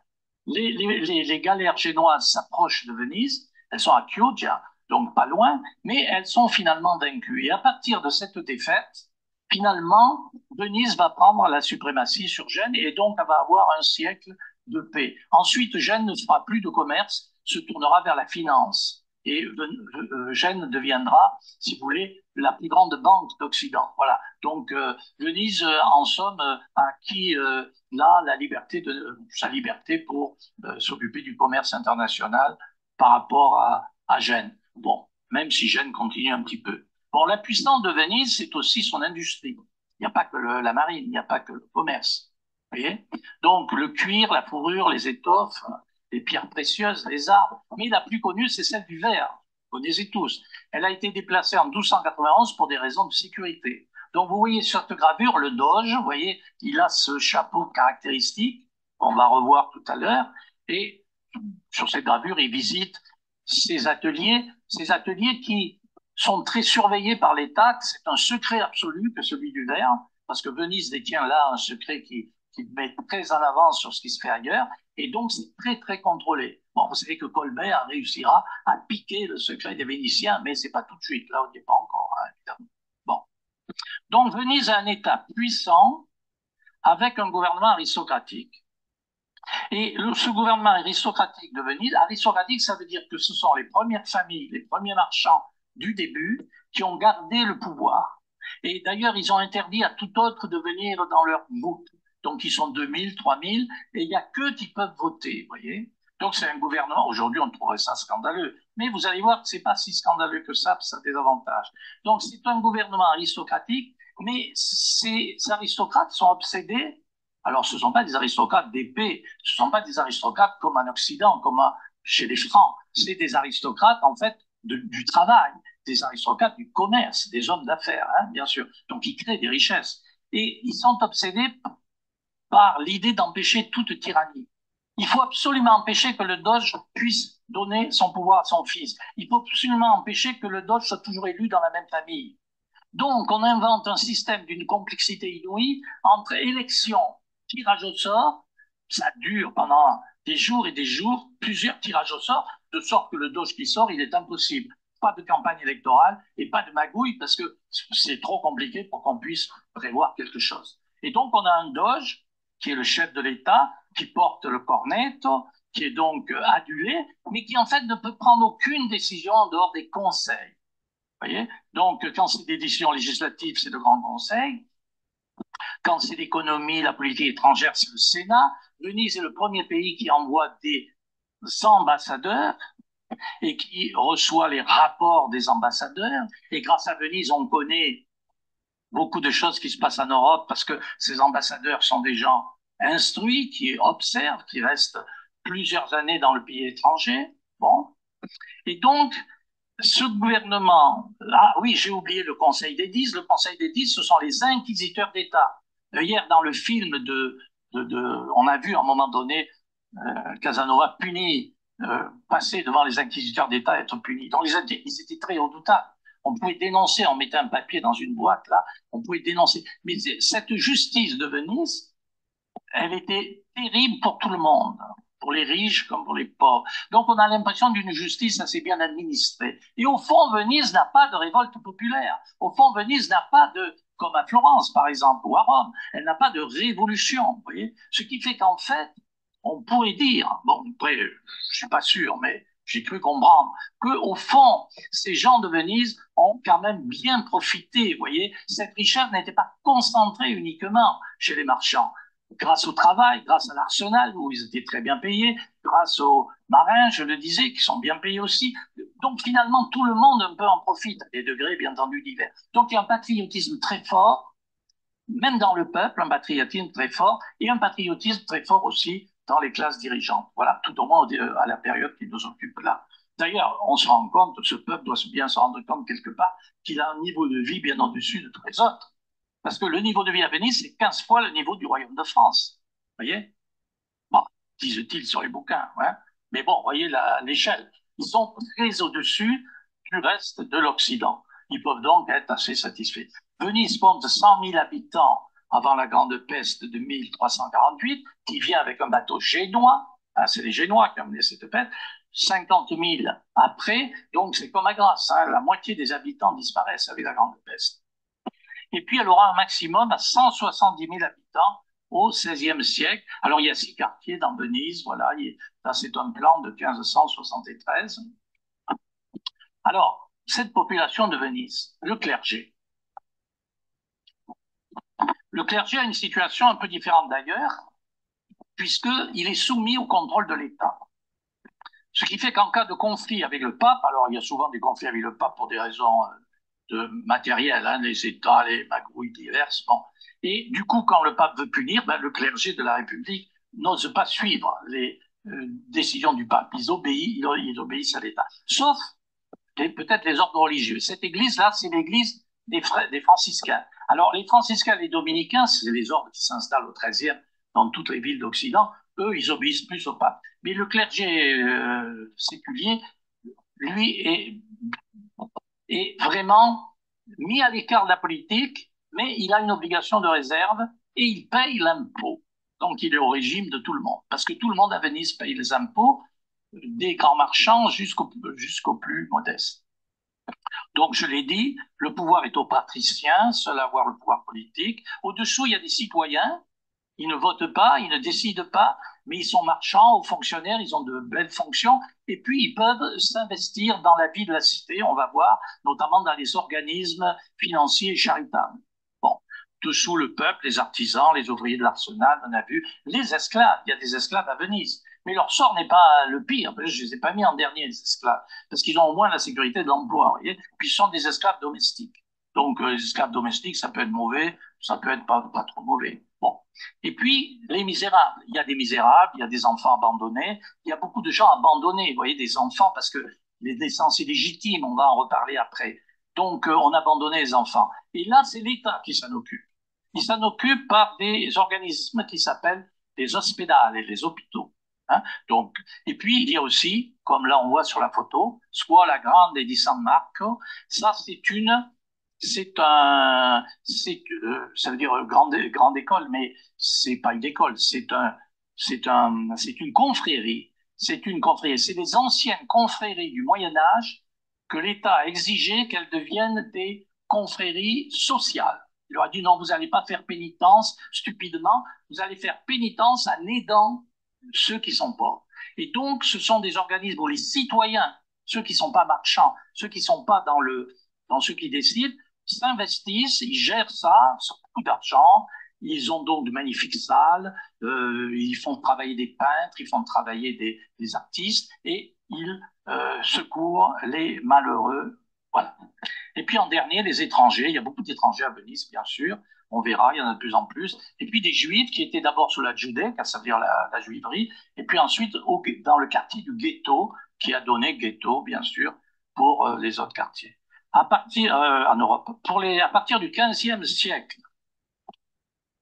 Speaker 1: Les galères génoises s'approchent de Venise, elles sont à Chioggia, donc pas loin, mais elles sont finalement vaincues. Et à partir de cette défaite, finalement, Venise va prendre la suprématie sur Gênes et donc elle va avoir un siècle de paix. Ensuite, Gênes ne fera plus de commerce, se tournera vers la finance. Et Gênes deviendra, si vous voulez, la plus grande banque d'Occident. Voilà. Donc, Venise, en somme, a acquis là sa liberté pour s'occuper du commerce international par rapport à Gênes. Bon, même si Gênes continue un petit peu. Bon, la puissance de Venise, c'est aussi son industrie. Il n'y a pas que la marine, il n'y a pas que le commerce. Vous voyez. Donc, le cuir, la fourrure, les étoffes, les pierres précieuses, les arbres. Mais la plus connue, c'est celle du verre. Vous connaissez tous. Elle a été déplacée en 1291 pour des raisons de sécurité. Donc, vous voyez sur cette gravure, le doge, vous voyez, il a ce chapeau caractéristique, qu'on va revoir tout à l'heure, et sur cette gravure, il visite ces ateliers qui sont très surveillés par l'État. C'est un secret absolu que celui du verre, parce que Venise détient là un secret qui met très en avant sur ce qui se fait ailleurs, et donc c'est très très contrôlé. Bon, vous savez que Colbert réussira à piquer le secret des Vénitiens, mais c'est pas tout de suite, là on n'y est pas encore, hein, évidemment. Bon. Donc Venise est un État puissant, avec un gouvernement aristocratique. Et ce gouvernement aristocratique de Venise, aristocratique, ça veut dire que ce sont les premières familles, les premiers marchands du début qui ont gardé le pouvoir. Et d'ailleurs, ils ont interdit à tout autre de venir dans leur voûte. Donc, ils sont 2000, 3000, et il n'y a qu'eux qui peuvent voter, vous voyez. Donc, c'est un gouvernement, aujourd'hui, on trouverait ça scandaleux. Mais vous allez voir que c'est pas si scandaleux que ça a des avantages. Donc, c'est un gouvernement aristocratique, mais ces aristocrates sont obsédés. Alors, ce ne sont pas des aristocrates d'épée, ce ne sont pas des aristocrates comme en Occident, comme chez les Francs. C'est des aristocrates, en fait, du travail, des aristocrates du commerce, des hommes d'affaires, hein, bien sûr. Donc, ils créent des richesses. Et ils sont obsédés par l'idée d'empêcher toute tyrannie. Il faut absolument empêcher que le doge puisse donner son pouvoir à son fils. Il faut absolument empêcher que le doge soit toujours élu dans la même famille. Donc, on invente un système d'une complexité inouïe entre élection, tirage au sort, ça dure pendant des jours et des jours, plusieurs tirages au sort, de sorte que le doge qui sort, il est impossible. Pas de campagne électorale et pas de magouille parce que c'est trop compliqué pour qu'on puisse prévoir quelque chose. Et donc, on a un doge qui est le chef de l'État, qui porte le cornetto, qui est donc adulé, mais qui en fait ne peut prendre aucune décision en dehors des conseils. Voyez. Donc, quand c'est des décisions législatives, c'est le Grand Conseil. Quand c'est l'économie, la politique étrangère, c'est le Sénat. Venise est le premier pays qui envoie des ambassadeurs et qui reçoit les rapports des ambassadeurs. Et grâce à Venise, on connaît beaucoup de choses qui se passent en Europe parce que ces ambassadeurs sont des gens instruits, qui observent, qui restent plusieurs années dans le pays étranger. Bon. Et donc, ce gouvernement, ah oui, j'ai oublié le Conseil des Dix. Le Conseil des Dix, ce sont les inquisiteurs d'État. Hier, dans le film on a vu à un moment donné Casanova puni, passer devant les inquisiteurs d'État, être puni. Donc ils étaient très redoutables. On pouvait dénoncer, on mettait un papier dans une boîte là, on pouvait dénoncer. Mais cette justice de Venise, elle était terrible pour tout le monde, pour les riches comme pour les pauvres. Donc on a l'impression d'une justice assez bien administrée. Et au fond, Venise n'a pas de révolte populaire. Au fond, Venise n'a pas de, comme à Florence par exemple, ou à Rome, elle n'a pas de révolution, vous voyez. Ce qui fait qu'en fait, on pourrait dire, bon, après, je suis pas sûr, mais j'ai cru comprendre que au fond, ces gens de Venise ont quand même bien profité, vous voyez. Cette richesse n'était pas concentrée uniquement chez les marchands. Grâce au travail, grâce à l'arsenal, où ils étaient très bien payés, grâce aux marins, je le disais, qui sont bien payés aussi. Donc finalement, tout le monde un peu en profite, à des degrés bien entendu divers. Donc il y a un patriotisme très fort, même dans le peuple, un patriotisme très fort, et un patriotisme très fort aussi dans les classes dirigeantes. Voilà, tout au moins à la période qui nous occupe là. D'ailleurs, on se rend compte, ce peuple doit bien se rendre compte quelque part qu'il a un niveau de vie bien au-dessus de tous les autres. Parce que le niveau de vie à Venise, c'est 15 fois le niveau du Royaume de France. Vous voyez? Bon, disent-ils sur les bouquins. Ouais. Mais bon, vous voyez l'échelle. Ils sont très au-dessus du reste de l'Occident. Ils peuvent donc être assez satisfaits. Venise compte 100 000 habitants avant la Grande Peste de 1348, qui vient avec un bateau génois. Hein, c'est les Génois qui ont mené cette peste. 50 000 après, donc c'est comme à Grasse. Hein, la moitié des habitants disparaissent avec la Grande Peste. Et puis, elle aura un maximum à 170 000 habitants au XVIe siècle. Alors, il y a 6 quartiers dans Venise, voilà, là, c'est un plan de 1573. Alors, cette population de Venise, le clergé. Le clergé a une situation un peu différente d'ailleurs, puisqu'il est soumis au contrôle de l'État. Ce qui fait qu'en cas de conflit avec le pape, alors il y a souvent des conflits avec le pape pour des raisons matérielles, hein, les États, les magouilles diverses, bon. Et du coup, quand le pape veut punir, ben, le clergé de la République n'ose pas suivre les décisions du pape. Ils obéissent à l'État. Sauf peut-être les ordres religieux. Cette église-là, c'est l'église des franciscains. Alors, les franciscains et les dominicains, c'est les ordres qui s'installent au XIIIe dans toutes les villes d'Occident. Eux, ils obéissent plus au pape. Mais le clergé séculier, lui, est vraiment mis à l'écart de la politique, mais il a une obligation de réserve et il paye l'impôt. Donc, il est au régime de tout le monde. Parce que tout le monde à Venise paye les impôts, des grands marchands jusqu'aux plus modestes. Donc, je l'ai dit, le pouvoir est aux patriciens, seuls à avoir le pouvoir politique. Au-dessous, il y a des citoyens Ils ne votent pas, ils ne décident pas, mais ils sont marchands ou fonctionnaires, ils ont de belles fonctions, et puis ils peuvent s'investir dans la vie de la cité, on va voir, notamment dans les organismes financiers et charitables. Bon, dessous le peuple, les artisans, les ouvriers de l'arsenal, on a vu, les esclaves, il y a des esclaves à Venise. Mais leur sort n'est pas le pire. Je ne les ai pas mis en dernier, les esclaves, parce qu'ils ont au moins la sécurité de l'emploi. Puis ils sont des esclaves domestiques. Donc, les esclaves domestiques, ça peut être mauvais, ça peut être pas trop mauvais. Bon. Et puis, les misérables. Il y a des misérables, il y a des enfants abandonnés, il y a beaucoup de gens abandonnés, vous voyez, des enfants, parce que les naissances illégitimes, on va en reparler après. Donc, on abandonnait les enfants. Et là, c'est l'État qui s'en occupe. Il s'en occupe par des organismes qui s'appellent les hospitals et les hôpitaux. Hein. Donc, et puis, il y a aussi, comme là on voit sur la photo, Scuola Grande di San Marco. Ça, ça veut dire grande école, mais c'est pas une école, c'est une confrérie. C'est une confrérie. C'est les anciennes confréries du Moyen Âge que l'État a exigé qu'elles deviennent des confréries sociales. Il leur a dit non, vous n'allez pas faire pénitence stupidement, vous allez faire pénitence en aidant ceux qui sont pauvres. Et donc, ce sont des organismes où les citoyens, ceux qui ne sont pas marchands, ceux qui ne sont pas dans ceux qui décident, s'investissent, ils gèrent ça, c'est beaucoup d'argent, ils ont donc de magnifiques salles, ils font travailler des peintres, ils font travailler des artistes, et ils secourent les malheureux. Voilà. Et puis en dernier, les étrangers, il y a beaucoup d'étrangers à Venise, bien sûr, on verra, il y en a de plus en plus. Et puis des juifs qui étaient d'abord sous la Judée, ça veut dire la juiverie, et puis ensuite dans le quartier du ghetto, qui a donné ghetto, bien sûr, pour les autres quartiers. En Europe, à partir du XVe siècle,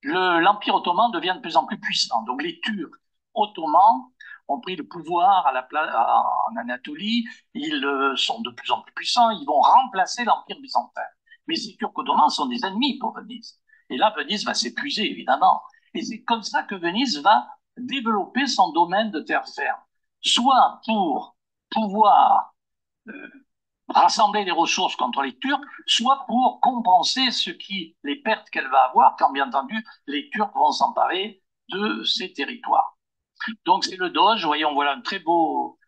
Speaker 1: l'Empire ottoman devient de plus en plus puissant. Donc les Turcs ottomans ont pris le pouvoir en Anatolie, ils sont de plus en plus puissants, ils vont remplacer l'Empire byzantin. Mais ces Turcs ottomans sont des ennemis pour Venise. Et là, Venise va s'épuiser, évidemment. Et c'est comme ça que Venise va développer son domaine de terre ferme, soit pour pouvoir rassembler les ressources contre les Turcs, soit pour compenser les pertes qu'elle va avoir quand, bien entendu, les Turcs vont s'emparer de ces territoires. Donc, c'est le Doge. Vous voyez, on voit là un très beau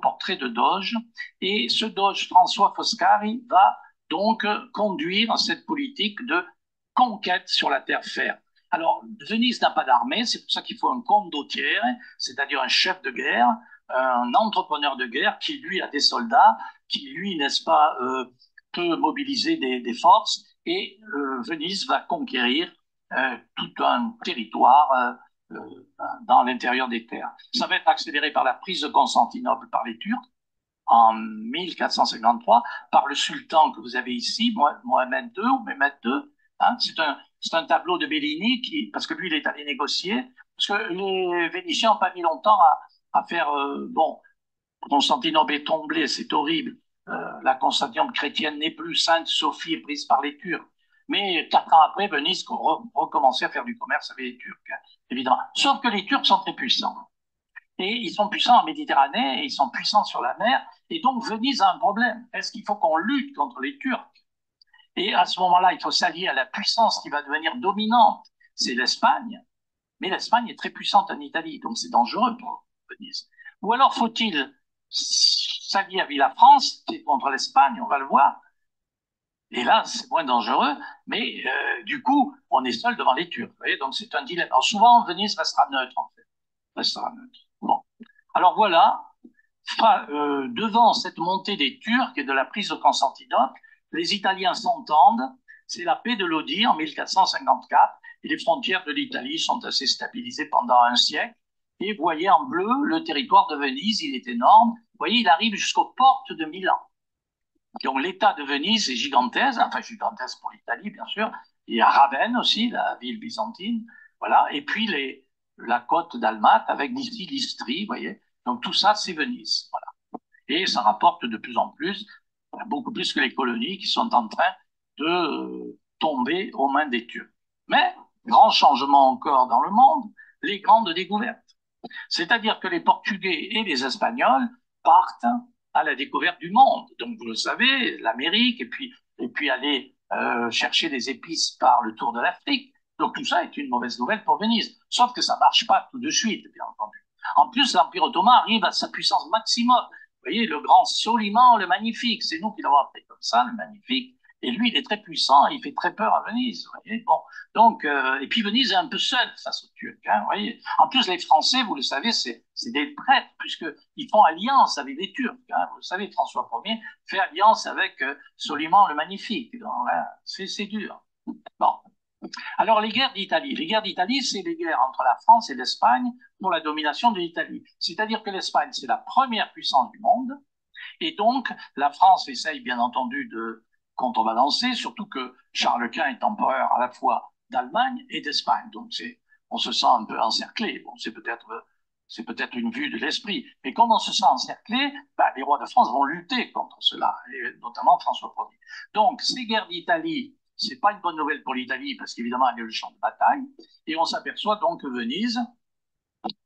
Speaker 1: portrait de Doge. Et ce Doge, François Foscari, va donc conduire cette politique de conquête sur la terre ferme. Alors, Venise n'a pas d'armée, c'est pour ça qu'il faut un condottiere, c'est-à-dire un chef de guerre, un entrepreneur de guerre qui, lui, a des soldats, qui, lui, n'est-ce pas, peut mobiliser des forces, et Venise va conquérir tout un territoire dans l'intérieur des terres. Ça va être accéléré par la prise de Constantinople par les Turcs en 1453, par le sultan que vous avez ici, Mohamed II ou Mehmed II. Hein, c'est un tableau de Bellini, parce que lui, il est allé négocier, parce que les Vénitiens n'ont pas mis longtemps à faire, bon, Constantinople est tombée, c'est horrible, la Constantinople chrétienne n'est plus, Sainte Sophie est prise par les Turcs. Mais 4 ans après, Venise recommençait à faire du commerce avec les Turcs, évidemment. Sauf que les Turcs sont très puissants. Et ils sont puissants en Méditerranée, et ils sont puissants sur la mer. Et donc, Venise a un problème. Est-ce qu'il faut qu'on lutte contre les Turcs? Et à ce moment-là, il faut s'allier à la puissance qui va devenir dominante. C'est l'Espagne. Mais l'Espagne est très puissante en Italie, donc c'est dangereux pour Venise. Ou alors faut-il s'allier avec la France, qui est contre l'Espagne, on va le voir. Et là, c'est moins dangereux, mais du coup, on est seul devant les Turcs. Vous voyez, donc c'est un dilemme. Alors souvent, Venise restera neutre, en fait. Restera neutre. Bon. Alors voilà, devant cette montée des Turcs et de la prise de Constantinople, les Italiens s'entendent. C'est la paix de Lodi en 1454, et les frontières de l'Italie sont assez stabilisées pendant un siècle. Et vous voyez en bleu le territoire de Venise, il est énorme. Vous voyez, il arrive jusqu'aux portes de Milan. Donc l'État de Venise est gigantesque, enfin gigantesque pour l'Italie bien sûr. Il y a Ravenne aussi, la ville byzantine, voilà. Et puis la côte d'Almate avec d'ici l'Istrie, vous voyez. Donc tout ça, c'est Venise, voilà. Et ça rapporte de plus en plus, beaucoup plus que les colonies qui sont en train de tomber aux mains des Turcs. Mais grand changement encore dans le monde, les grandes découvertes. C'est-à-dire que les Portugais et les Espagnols partent à la découverte du monde. Donc, vous le savez, l'Amérique, et puis aller chercher des épices par le tour de l'Afrique. Donc tout ça est une mauvaise nouvelle pour Venise. Sauf que ça ne marche pas tout de suite, bien entendu. En plus, l'Empire ottoman arrive à sa puissance maximum. Vous voyez, le grand Soliman, le Magnifique, c'est nous qui l'avons appelé comme ça, le Magnifique. Et lui, il est très puissant, il fait très peur à Venise. Vous voyez, bon. Donc, et puis Venise est un peu seule face aux Turcs. Hein, vous voyez. En plus, les Français, vous le savez, c'est des prêtres, puisqu'ils font alliance avec les Turcs. Hein. Vous le savez, François Ier fait alliance avec Soliman le Magnifique. Donc, hein, c'est dur. Bon. Alors, les guerres d'Italie. Les guerres d'Italie, c'est les guerres entre la France et l'Espagne pour la domination de l'Italie. C'est-à-dire que l'Espagne, c'est la première puissance du monde. Et donc, la France essaye, bien entendu, de contrebalancer, surtout que Charles Quint est empereur à la fois d'Allemagne et d'Espagne. Donc, on se sent un peu encerclé. Bon, c'est peut-être une vue de l'esprit. Mais comme on se sent encerclé, les rois de France vont lutter contre cela, et notamment François Ier. Donc, ces guerres d'Italie, c'est pas une bonne nouvelle pour l'Italie, parce qu'évidemment, elle est le champ de bataille. Et on s'aperçoit donc que Venise,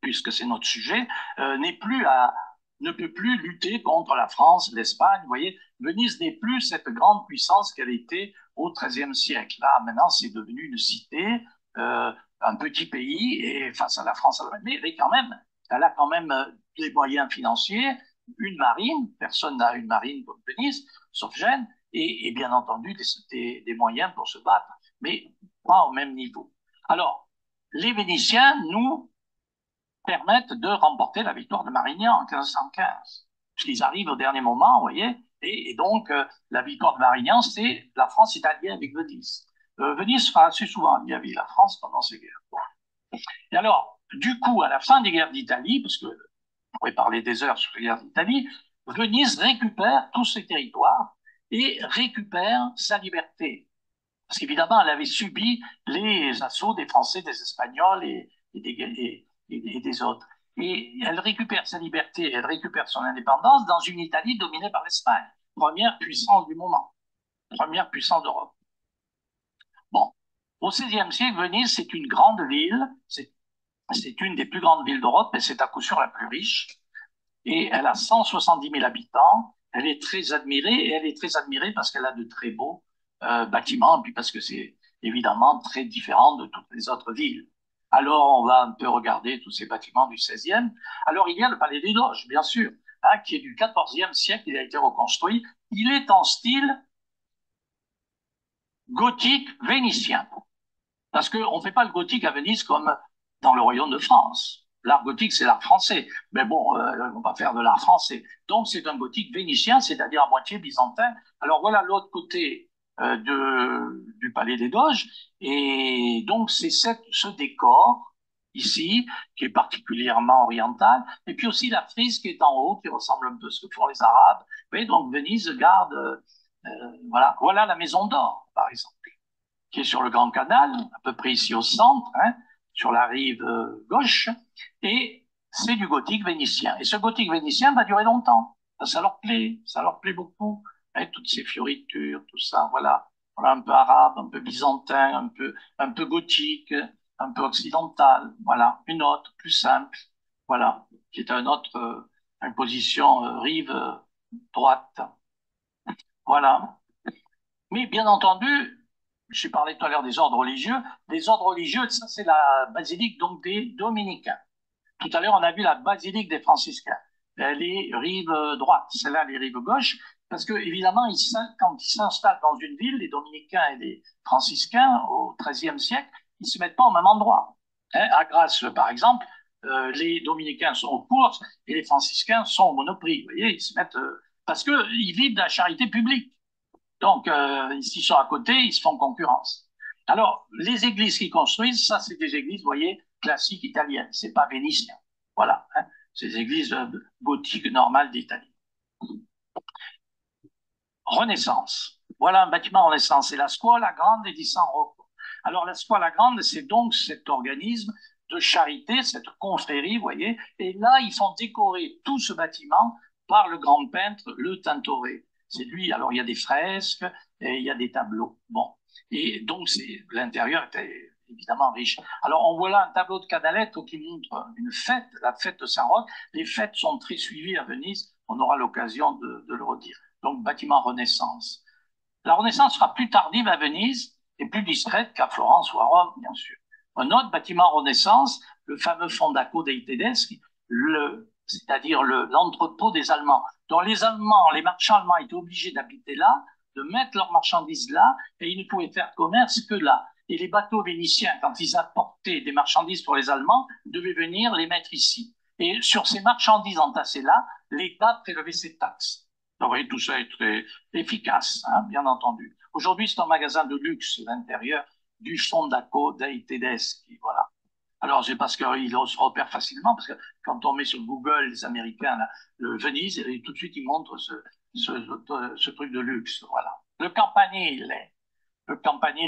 Speaker 1: puisque c'est notre sujet, ne peut plus lutter contre la France, l'Espagne. Vous voyez, Venise n'est plus cette grande puissance qu'elle était au XIIIe siècle. Là, maintenant, c'est devenu une cité, un petit pays, et face à la France, mais elle a quand même des moyens financiers, une marine, personne n'a une marine comme Venise, sauf Gênes, et bien entendu des moyens pour se battre, mais pas au même niveau. Alors, les Vénitiens nous permettent de remporter la victoire de Marignan en 1515. Puisqu'ils arrivent au dernier moment, vous voyez, et donc la victoire de Marignan, c'est la France est alliée avec Venise. Venise sera assez souvent alliée avec la France pendant ces guerres. Bon. Et alors, du coup, à la fin des guerres d'Italie, parce que on pourrait parler des heures sur les guerres d'Italie, Venise récupère tous ses territoires et récupère sa liberté. Parce qu'évidemment, elle avait subi les assauts des Français, des Espagnols et des autres. Et elle récupère sa liberté, elle récupère son indépendance dans une Italie dominée par l'Espagne, première puissance du moment, première puissance d'Europe. Bon, au XVIe siècle, Venise, c'est une grande ville, c'est une des plus grandes villes d'Europe, et c'est à coup sûr la plus riche. Et elle a 170 000 habitants, elle est très admirée, et elle est très admirée parce qu'elle a de très beaux bâtiments, et puis parce que c'est évidemment très différent de toutes les autres villes. Alors, on va un peu regarder tous ces bâtiments du XVIe. Alors, il y a le Palais des Doges, bien sûr, hein, qui est du XIVe siècle, il a été reconstruit. Il est en style gothique vénitien. Parce qu'on ne fait pas le gothique à Venise comme dans le royaume de France. L'art gothique, c'est l'art français. Mais bon, on va pas faire de l'art français. Donc, c'est un gothique vénitien, c'est-à-dire à moitié byzantin. Alors, voilà l'autre côté du Palais des Doges. Et donc, c'est ce décor ici, qui est particulièrement oriental. Et puis aussi la frise qui est en haut, qui ressemble un peu à ce que font les Arabes. Vous voyez, donc Venise garde... voilà la Maison d'Or, par exemple, qui est sur le Grand Canal, à peu près ici au centre, hein, sur la rive gauche, et c'est du gothique vénitien. Et ce gothique vénitien va durer longtemps. Ça leur plaît beaucoup, hein, toutes ces fioritures, tout ça, voilà. Voilà, un peu arabe, un peu byzantin, un peu gothique, un peu occidental, voilà. Une autre, plus simple, voilà, qui est une position rive droite. Voilà. Mais bien entendu, j'ai parlé tout à l'heure des ordres religieux. Les ordres religieux, ça c'est la basilique donc des dominicains. Tout à l'heure, on a vu la basilique des franciscains. Elle est rive droite, celle-là, elle est rive gauche, parce que évidemment, quand ils s'installent dans une ville, les dominicains et les franciscains, au XIIIe siècle, ils ne se mettent pas au même endroit. Hein, à Grasse, par exemple, les dominicains sont aux courses et les franciscains sont au Monoprix. Vous voyez, ils se mettent... parce qu'ils vivent de la charité publique. Donc, s'ils sont à côté, ils se font concurrence. Alors, les églises qu'ils construisent, ça, c'est des églises, vous voyez, classiques italiennes. C'est pas vénitien. Voilà. Hein, c'est des églises gothiques normales d'Italie. Renaissance. Voilà un bâtiment Renaissance. C'est la Scuola Grande di San Rocco. Alors, la Scuola Grande, c'est donc cet organisme de charité, cette confrérie, vous voyez. Et là, ils font décorer tout ce bâtiment par le grand peintre, le Tintoret. C'est lui, alors il y a des fresques, et il y a des tableaux. Bon. Et donc, l'intérieur était évidemment riche. Alors, on voit là un tableau de Canaletto qui montre une fête, la fête de Saint-Roch. Les fêtes sont très suivies à Venise. On aura l'occasion de le redire. Donc, bâtiment Renaissance. La Renaissance sera plus tardive à Venise, et plus discrète qu'à Florence ou à Rome, bien sûr. Un autre bâtiment Renaissance, le fameux Fondaco dei Tedeschi, c'est-à-dire l'entrepôt des Allemands, dont les Allemands, les marchands allemands étaient obligés d'habiter là, de mettre leurs marchandises là, et ils ne pouvaient faire commerce que là. Et les bateaux vénitiens, quand ils apportaient des marchandises pour les Allemands, devaient venir les mettre ici. Et sur ces marchandises entassées là, l'État prélevait ses taxes. Donc, vous voyez, tout ça est très efficace, hein, bien entendu. Aujourd'hui, c'est un magasin de luxe, l'intérieur du Fondaco dei Tedeschi, voilà. Alors, c'est parce qu'il se repère facilement, parce que quand on met sur Google les Américains, là, le Venise, et tout de suite, ils montrent ce truc de luxe, voilà. Le campanile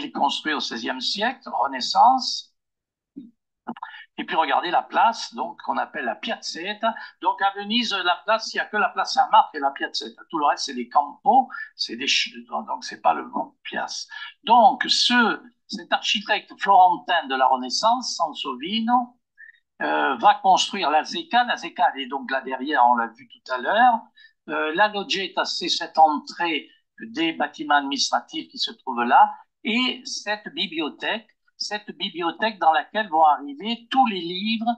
Speaker 1: est construit au XVIe siècle, Renaissance. Et puis regardez la place, donc qu'on appelle la Piazzetta. Donc à Venise, la place, il n'y a que la place Saint-Marc et la Piazzetta. Tout le reste, c'est des campos, donc c'est pas le mot Piazza. Donc cet architecte florentin de la Renaissance, Sansovino, va construire la Zecca. La Zecca, elle est donc là derrière, on l'a vu tout à l'heure. La Loggia, c'est cette entrée des bâtiments administratifs qui se trouvent là, et cette bibliothèque dans laquelle vont arriver tous les livres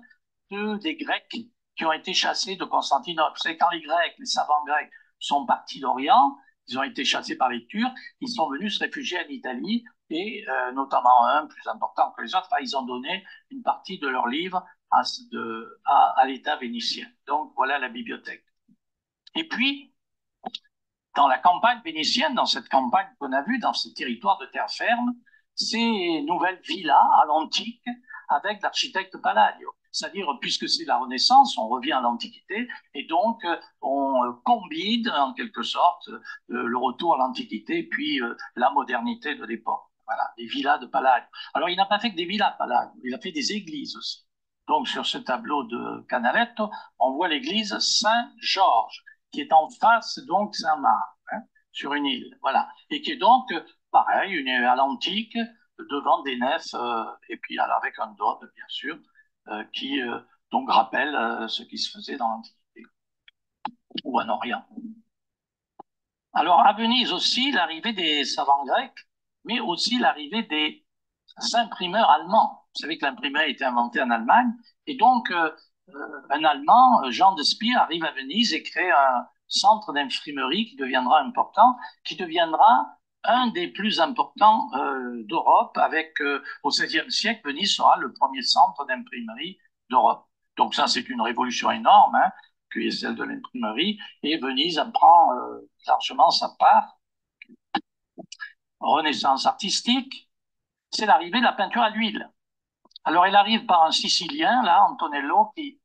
Speaker 1: des Grecs qui ont été chassés de Constantinople. Vous savez, quand les Grecs, les savants grecs, sont partis d'Orient, ils ont été chassés par les Turcs, ils sont venus se réfugier en Italie, et notamment un plus important que les autres, ils ont donné une partie de leurs livres à l'État vénitien. Donc voilà la bibliothèque. Et puis, dans la campagne vénitienne, dans cette campagne qu'on a vue, dans ces territoires de terre ferme, ces nouvelles villas à l'antique avec l'architecte Palladio. C'est-à-dire, puisque c'est la Renaissance, on revient à l'Antiquité, et donc on combine en quelque sorte le retour à l'Antiquité, puis la modernité de l'époque. Voilà, les villas de Palladio. Alors, il n'a pas fait que des villas, Palladio, il a fait des églises aussi. Donc, sur ce tableau de Canaletto, on voit l'église Saint-Georges, qui est en face, donc, Saint-Marc, hein, sur une île. Voilà. Et qui est donc, pareil, à l'antique, devant des nefs, et puis avec un dôme, bien sûr, qui donc rappelle ce qui se faisait dans l'Antiquité, ou en Orient. Alors, à Venise aussi, l'arrivée des savants grecs, mais aussi l'arrivée des imprimeurs allemands. Vous savez que l'imprimeur a été inventé en Allemagne, et donc un Allemand, Jean de Spier, arrive à Venise et crée un centre d'imprimerie qui deviendra important, qui deviendra un des plus importants d'Europe, avec au XVIe siècle, Venise sera le premier centre d'imprimerie d'Europe. Donc ça, c'est une révolution énorme, hein, qui est celle de l'imprimerie, et Venise en prend largement sa part. Renaissance artistique, c'est l'arrivée de la peinture à l'huile. Alors, elle arrive par un Sicilien, là, Antonello, qui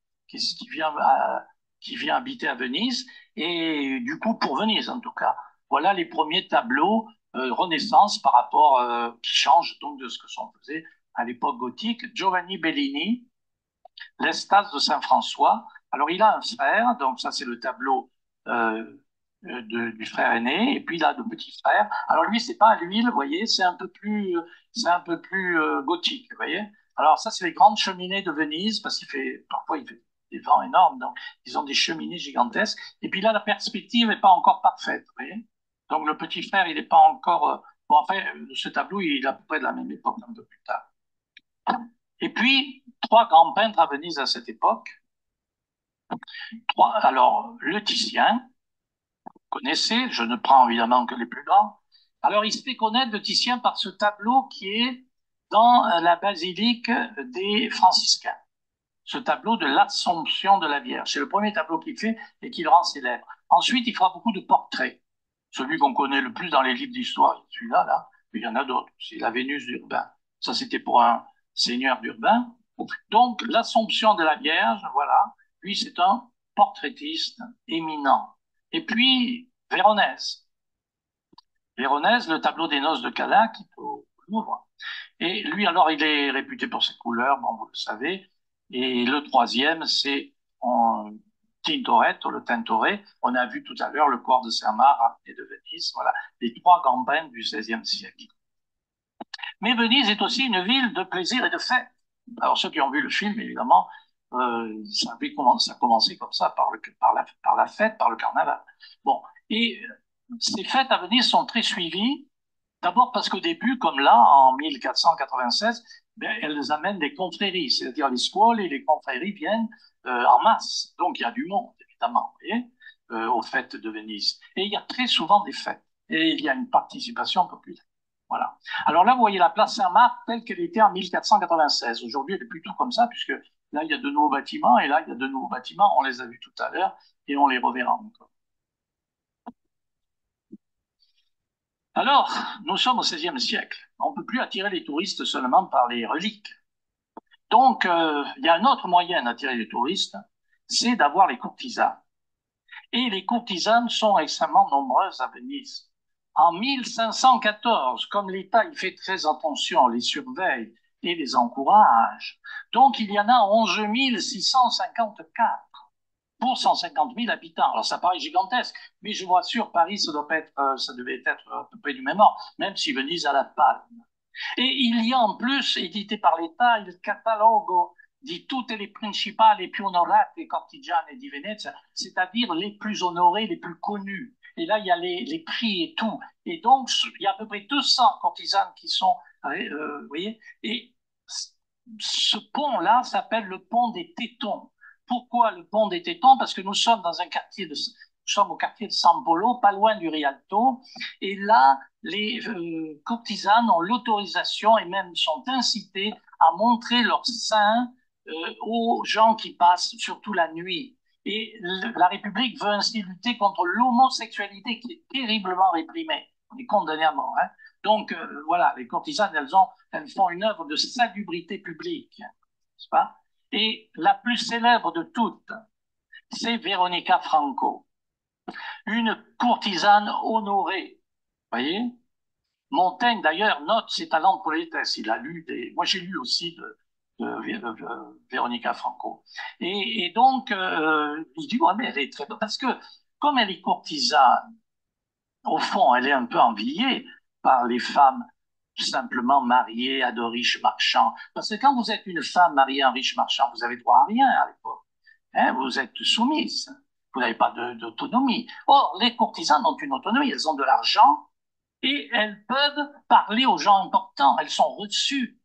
Speaker 1: vient habiter à Venise, et du coup, pour Venise, en tout cas. Voilà les premiers tableaux Renaissance par rapport, qui changent donc de ce que sont faisait à l'époque gothique. Giovanni Bellini, l'Estase de Saint-François. Alors, il a un frère, donc ça, c'est le tableau du frère aîné, et puis il a de petits frères. Alors, lui, c'est pas à l'huile, vous voyez, c'est un peu plus gothique, vous voyez. Alors, ça, c'est les grandes cheminées de Venise, parce parfois, il fait des vents énormes, donc ils ont des cheminées gigantesques. Et puis là, la perspective n'est pas encore parfaite, vous voyez. Donc, le petit frère, il n'est pas encore... bon, enfin, ce tableau, il est à peu près de la même époque, un peu plus tard. Et puis, trois grands peintres à Venise à cette époque. Alors, le Titien, vous connaissez, je ne prends évidemment que les plus grands. Alors, il se fait connaître, le Titien, par ce tableau qui est dans la basilique des Franciscains. Ce tableau de l'Assomption de la Vierge. C'est le premier tableau qu'il fait et qui le rend célèbre. Ensuite, il fera beaucoup de portraits. Celui qu'on connaît le plus dans les livres d'histoire, celui-là, là, mais il y en a d'autres. C'est la Vénus d'Urbain. Ça, c'était pour un seigneur d'Urbain. Donc, l'Assomption de la Vierge, voilà. Lui, c'est un portraitiste éminent. Et puis, Véronèse. Véronèse, le tableau des noces de Cana, qui est au Louvre. Et lui, alors, il est réputé pour ses couleurs, bon, vous le savez. Et le troisième, c'est Tintoretto, le Tintoret. On a vu tout à l'heure le corps de Saint-Marc et de Venise. Voilà, les trois grands peintres du XVIe siècle. Mais Venise est aussi une ville de plaisir et de fête. Alors, ceux qui ont vu le film, évidemment, ça a commencé comme ça, par la fête, par le carnaval. Bon, et ces fêtes à Venise sont très suivies, D'abord parce qu'au début, comme là, en 1496, ben, elles amènent des confréries, c'est-à-dire les scuoles et les confréries viennent en masse. Donc il y a du monde, évidemment, vous voyez, aux fêtes de Venise. Et il y a très souvent des fêtes. Et il y a une participation populaire. Voilà. Alors là, vous voyez la place Saint-Marc telle qu'elle était en 1496. Aujourd'hui, elle est plutôt comme ça, puisque là, il y a de nouveaux bâtiments, et là, il y a de nouveaux bâtiments. On les a vus tout à l'heure, et on les reverra encore. Alors, nous sommes au XVIe siècle. On ne peut plus attirer les touristes seulement par les reliques. Donc, il y a un autre moyen d'attirer les touristes, c'est d'avoir les courtisanes. Et les courtisanes sont extrêmement nombreuses à Venise. En 1514, comme l'État y fait très attention, les surveille et les encourage, donc il y en a 11 654 pour 150 000 habitants. Alors ça paraît gigantesque, mais je vous assure, Paris, ça devait être à peu près du même ordre, même si Venise a la palme. E il y a en plus, édité par l'État, il catalogo di tutte le principali e più onorate cortigiane di Venezia, c'est-à-dire les plus honorés, les plus connus. Et là, il y a les prix et tout. Et donc, il y a à peu près 200 courtisanes qui sont, vous voyez, et ce pont-là s'appelle le pont des Tétons. Pourquoi le pont des Tétons? Parce que nous sommes dans un quartier nous sommes au quartier de San Polo, pas loin du Rialto, et là, les courtisanes ont l'autorisation et même sont incitées à montrer leurs seins aux gens qui passent, surtout la nuit. Et la République veut ainsi lutter contre l'homosexualité qui est terriblement réprimée. On est condamné à mort. Hein. Donc voilà, les courtisanes, elles font une œuvre de salubrité publique, n'est-ce pas? Et la plus célèbre de toutes, c'est Veronica Franco, une courtisane honorée. Vous voyez? Montaigne, d'ailleurs, note ses talents de poétesse. Il a lu des. Moi, j'ai lu aussi de Véronica Franco. Et donc, il dit, ouais, mais elle est très bonne. Parce que, comme elle est courtisane, au fond, elle est un peu enviée par les femmes simplement mariées à de riches marchands. Parce que quand vous êtes une femme mariée à un riche marchand, vous avez droit à rien à l'époque. Hein, vous êtes soumise. Vous n'avez pas d'autonomie. Or, les courtisanes ont une autonomie. Elles ont de l'argent et elles peuvent parler aux gens importants, elles sont reçues,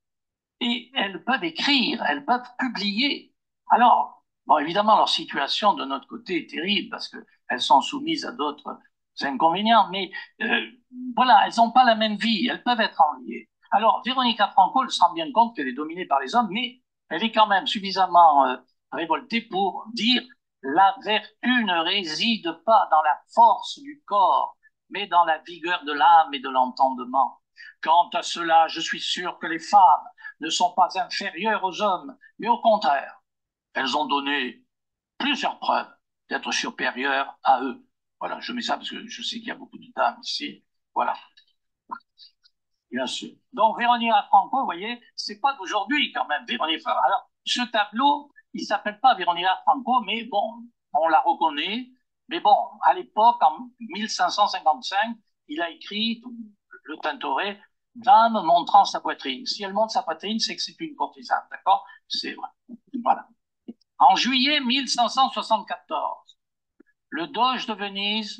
Speaker 1: et elles peuvent écrire, elles peuvent publier. Alors, bon, évidemment, leur situation de notre côté est terrible parce qu'elles sont soumises à d'autres inconvénients, mais voilà, elles n'ont pas la même vie, elles peuvent être enviées. Alors, Véronica Franco, elle se rend bien compte qu'elle est dominée par les hommes, mais elle est quand même suffisamment révoltée pour dire la vertu ne réside pas dans la force du corps, mais dans la vigueur de l'âme et de l'entendement. Quant à cela, je suis sûr que les femmes ne sont pas inférieures aux hommes, mais au contraire, elles ont donné plusieurs preuves d'être supérieures à eux. Voilà, je mets ça parce que je sais qu'il y a beaucoup de dames ici. Voilà, bien sûr. Donc, Véronica Franco, vous voyez, c'est pas d'aujourd'hui quand même, Véronica. Alors, ce tableau, il s'appelle pas Véronica Franco, mais bon, on la reconnaît. Mais bon, à l'époque, en 1555, il a écrit le Tintoret, Dame montrant sa poitrine. Si elle montre sa poitrine, c'est que c'est une courtisane, d'accord? C'est voilà. En juillet 1574, le doge de Venise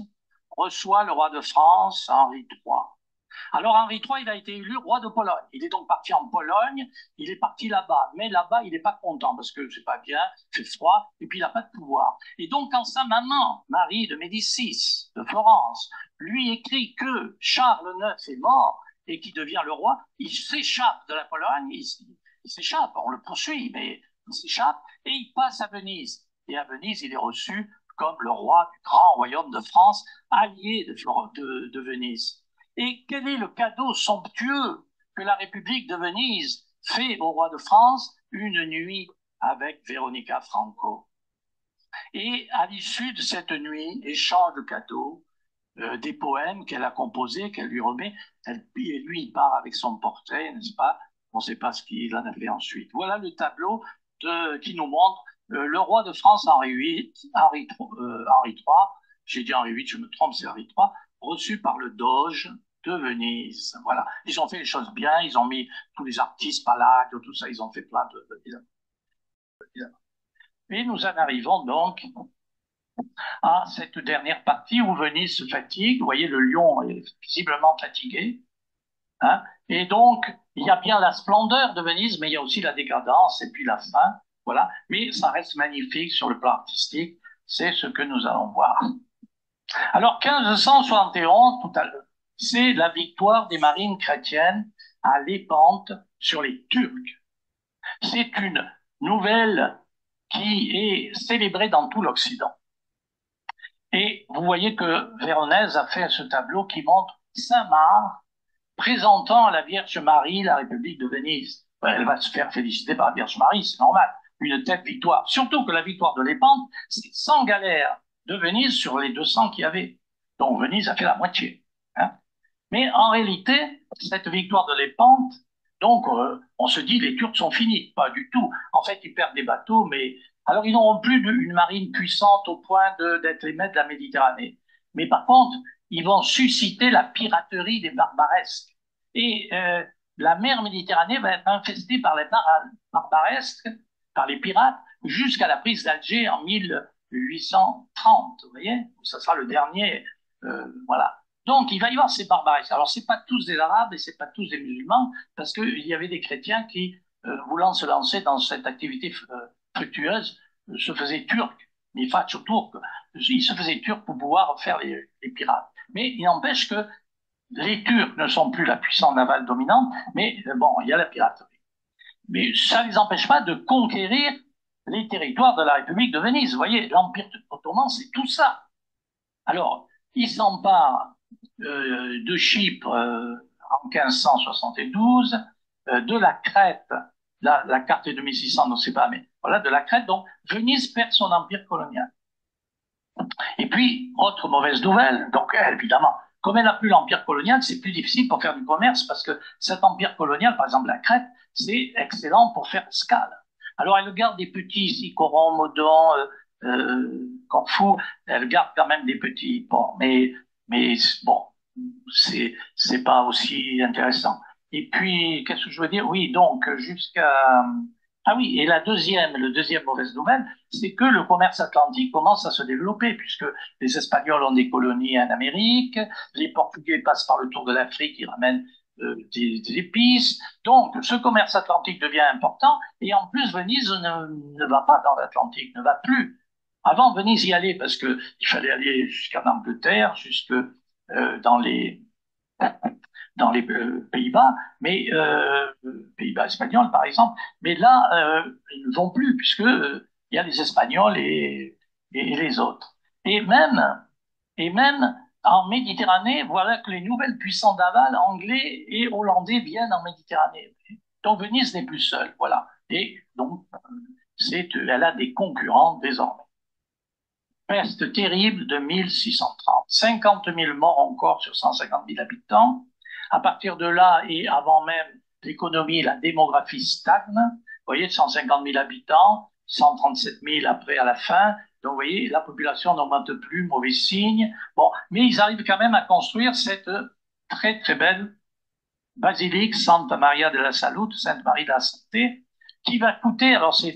Speaker 1: reçoit le roi de France, Henri III. Alors Henri III, il a été élu roi de Pologne. Il est donc parti en Pologne, il est parti là-bas. Mais là-bas, il n'est pas content parce que c'est pas bien, il fait froid, et puis il n'a pas de pouvoir. Et donc quand sa maman, Marie de Médicis, de Florence, lui écrit que Charles IX est mort et qu'il devient le roi, il s'échappe de la Pologne, il s'échappe, on le poursuit, mais il s'échappe, et il passe à Venise. Et à Venise, il est reçu comme le roi du grand royaume de France, allié de Venise. Et quel est le cadeau somptueux que la République de Venise fait au roi de France? Une nuit avec Véronica Franco. Et à l'issue de cette nuit, échange de cadeaux, des poèmes qu'elle a composés, qu'elle lui remet. Et lui, il part avec son portrait, n'est-ce pas? On ne sait pas ce qu'il en a fait ensuite. Voilà le tableau qui nous montre le roi de France Henri VIII, Henri III, j'ai dit Henri VIII, je me trompe, c'est Henri III, reçu par le Doge de Venise. Voilà. Ils ont fait les choses bien, ils ont mis tous les artistes, Palladio, tout ça, ils ont fait plein de. Et nous en arrivons donc à cette dernière partie où Venise se fatigue. Vous voyez, le lion est visiblement fatigué. hein. Et donc, il y a bien la splendeur de Venise, mais il y a aussi la décadence et puis la fin. Voilà. Mais ça reste magnifique sur le plan artistique. C'est ce que nous allons voir. Alors, 1571, tout à l'heure, c'est la victoire des marines chrétiennes à Lépante sur les Turcs. C'est une nouvelle qui est célébrée dans tout l'Occident. Et vous voyez que Véronèse a fait ce tableau qui montre Saint-Marc présentant à la Vierge Marie la République de Venise. Elle va se faire féliciter par la Vierge Marie, c'est normal. Une telle victoire. Surtout que la victoire de Lépante, c'est 100 galères de Venise sur les 200 qu'il y avait. Donc Venise a fait la moitié. Hein. Mais en réalité, cette victoire de Lépante, donc on se dit les Turcs sont finis. Pas du tout. En fait, ils perdent des bateaux, mais alors ils n'auront plus une marine puissante au point d'être les maîtres de la Méditerranée. Mais par contre, ils vont susciter la piraterie des barbaresques. Et la mer Méditerranée va être infestée par les barbaresques, par les pirates, jusqu'à la prise d'Alger en 1830. Vous voyez, ça sera le dernier. Voilà. Donc, il va y avoir ces barbaresques. Alors, c'est pas tous des Arabes et c'est pas tous des musulmans, parce qu'il y avait des chrétiens qui, voulant se lancer dans cette activité fructueuse, se faisaient turcs, mais faccio turcs. Ils se faisaient turcs pour pouvoir faire les pirates. Mais il n'empêche que les Turcs ne sont plus la puissance navale dominante, mais bon, il y a la piraterie. Mais ça ne les empêche pas de conquérir les territoires de la République de Venise. Vous voyez, l'Empire ottoman, c'est tout ça. Alors, ils s'emparent de Chypre en 1572, de la Crète, la carte est de 1600, on ne sait pas, mais voilà, de la Crète, donc Venise perd son empire colonial. Et puis, autre mauvaise nouvelle, donc évidemment, comme elle n'a plus l'empire colonial, c'est plus difficile pour faire du commerce parce que cet empire colonial, par exemple la Crète, c'est excellent pour faire escale. Alors elle garde des petits ici, Coron, Modon, Corfou, elle garde quand même des petits ports, mais bon, c'est pas aussi intéressant. Et puis, qu'est-ce que je veux dire? Oui, donc jusqu'à ah oui, et le deuxième mauvaise nouvelle, c'est que le commerce atlantique commence à se développer, puisque les Espagnols ont des colonies en Amérique, les Portugais passent par le tour de l'Afrique, ils ramènent des épices. Donc, ce commerce atlantique devient important, et en plus, Venise ne va pas dans l'Atlantique, ne va plus. Avant, Venise y allait, parce qu'il fallait aller jusqu'en Angleterre, jusque dans les Pays-Bas, mais Pays-Bas espagnols par exemple, mais là ils ne vont plus puisque il y a les Espagnols et les autres. Et même en Méditerranée, voilà que les nouvelles puissances navales anglais et hollandais viennent en Méditerranée. Donc Venise n'est plus seule, voilà. Et donc elle a des concurrents désormais. Peste terrible de 1630. 50 000 morts encore sur 150 000 habitants. À partir de là, et avant même l'économie, la démographie stagne. Vous voyez, 150 000 habitants, 137 000 après à la fin. Donc, vous voyez, la population n'augmente plus, mauvais signe. Bon, mais ils arrivent quand même à construire cette très, très belle basilique Santa Maria de la Salute, Sainte Marie de la Santé, qui va coûter, alors c'est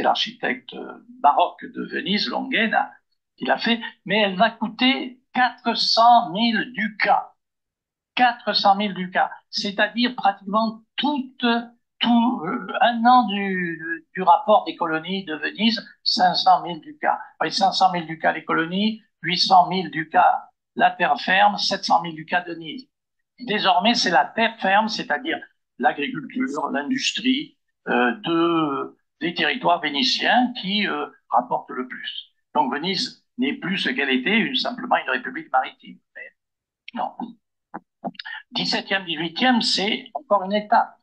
Speaker 1: l'architecte baroque de Venise, Longhena, qui l'a fait, mais elle va coûter 400 000 ducats. 400 000 ducats, c'est-à-dire pratiquement tout un an du rapport des colonies de Venise, 500 000 ducats. 500 000 ducats les colonies, 800 000 ducats la terre ferme, 700 000 ducats de Venise. Désormais, c'est la terre ferme, c'est-à-dire l'agriculture, l'industrie des territoires vénitiens qui rapportent le plus. Donc Venise n'est plus ce qu'elle était, simplement une république maritime. Mais non. 17e, 18e, c'est encore une étape.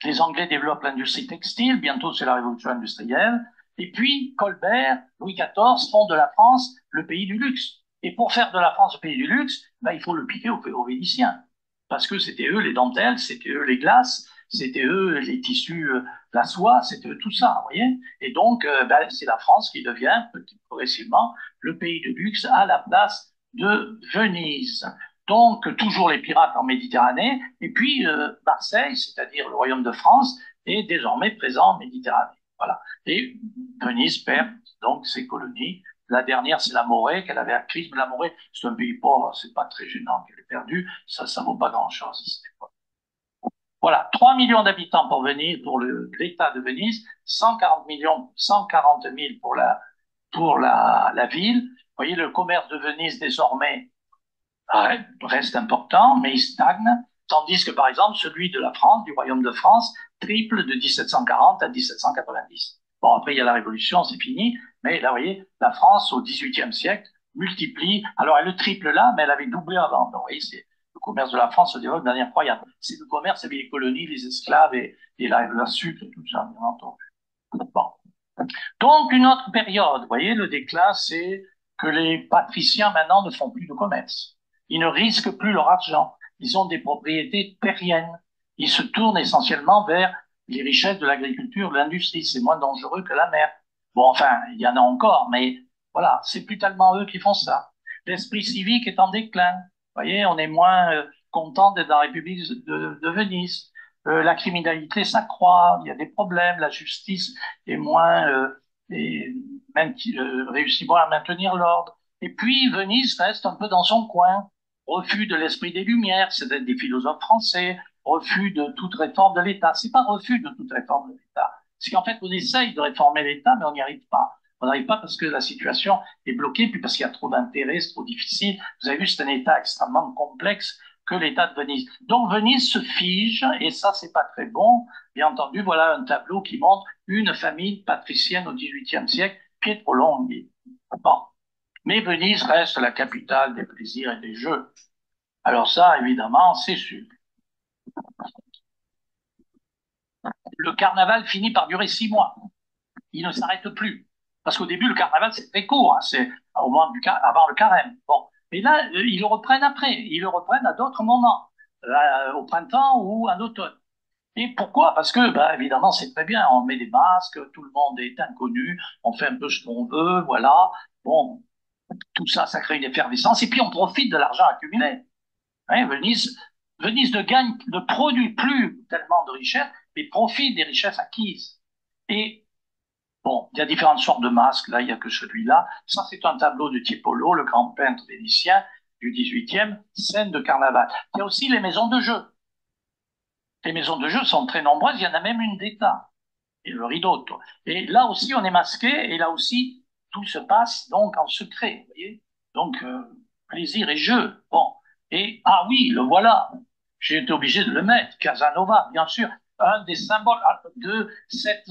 Speaker 1: Les Anglais développent l'industrie textile, bientôt c'est la révolution industrielle. Et puis, Colbert, Louis XIV font de la France le pays du luxe. Et pour faire de la France le pays du luxe, ben, il faut le piquer aux Vénitiens. Parce que c'était eux les dentelles, c'était eux les glaces, c'était eux les tissus, la soie, c'était eux tout ça, vous voyez. Et donc, ben, c'est la France qui devient progressivement le pays de luxe à la place de Venise. Donc, toujours les pirates en Méditerranée, et puis Marseille, c'est-à-dire le royaume de France, est désormais présent en Méditerranée. Voilà. Et Venise perd donc ses colonies La dernière, c'est la Morée, qu'elle avait acquise. Mais la Morée, c'est un pays pauvre, c'est pas très gênant qu'elle ait perdu. Ça vaut pas grand-chose. Voilà, 3 millions d'habitants pour Venise, pour l'État de Venise, 140 millions, 140 000 pour la ville. Vous voyez, le commerce de Venise désormais reste important, mais il stagne, tandis que par exemple celui de la France, du Royaume de France, triple de 1740 à 1790. Bon, après il y a la Révolution, c'est fini, mais là, vous voyez, la France au XVIIIe siècle multiplie, alors elle le triple là, mais elle avait doublé avant. Donc, vous voyez, le commerce de la France se développe de manière incroyable. C'est le commerce avec les colonies, les esclaves et la sucre et tout ça, bien entendu. Bon. Donc, une autre période, vous voyez, le déclin, c'est que les patriciens maintenant ne font plus de commerce. Ils ne risquent plus leur argent. Ils ont des propriétés terriennes. Ils se tournent essentiellement vers les richesses de l'agriculture, de l'industrie. C'est moins dangereux que la mer. Bon, enfin, il y en a encore, mais voilà, c'est plus tellement eux qui font ça. L'esprit civique est en déclin. Vous voyez, on est moins content d'être dans la République de Venise. La criminalité s'accroît, il y a des problèmes, la justice est moins et réussit moins à maintenir l'ordre. Et puis Venise reste un peu dans son coin, refus de l'esprit des Lumières, c'est d'être des philosophes français, refus de toute réforme de l'État. C'est pas refus de toute réforme de l'État, c'est qu'en fait on essaye de réformer l'État, mais on n'y arrive pas. On n'arrive pas parce que la situation est bloquée, puis parce qu'il y a trop d'intérêts, c'est trop difficile. Vous avez vu, c'est un État extrêmement complexe que l'État de Venise. Donc Venise se fige, et ça, c'est pas très bon. Bien entendu, voilà un tableau qui montre une famille patricienne au XVIIIe siècle, Pietro Longhi. Bon. Mais Venise reste la capitale des plaisirs et des jeux. Alors ça, évidemment, c'est sûr. Le carnaval finit par durer 6 mois. Il ne s'arrête plus. Parce qu'au début, le carnaval, c'est très court. Hein, c'est au moins avant le carême. Bon. Mais là, ils le reprennent après. Ils le reprennent à d'autres moments. Au printemps ou en automne. Et pourquoi? Parce que, bah, évidemment, c'est très bien. On met des masques, tout le monde est inconnu, on fait un peu ce qu'on veut, voilà. Bon, tout ça, ça crée une effervescence. Et puis, on profite de l'argent accumulé. Hein, Venise ne produit plus tellement de richesses, mais profite des richesses acquises. Et bon, il y a différentes sortes de masques. Là, il n'y a que celui-là. Ça, c'est un tableau de Tiepolo, le grand peintre vénitien du XVIIIe, scène de carnaval. Il y a aussi les maisons de jeu. Les maisons de jeu sont très nombreuses. Il y en a même une d'État. Et le rideau. Et là aussi, on est masqué. Et là aussi, tout se passe donc en secret. Vous voyez, donc, plaisir et jeu. Bon. Et, ah oui, le voilà. J'ai été obligé de le mettre. Casanova, bien sûr. Un des symboles de cette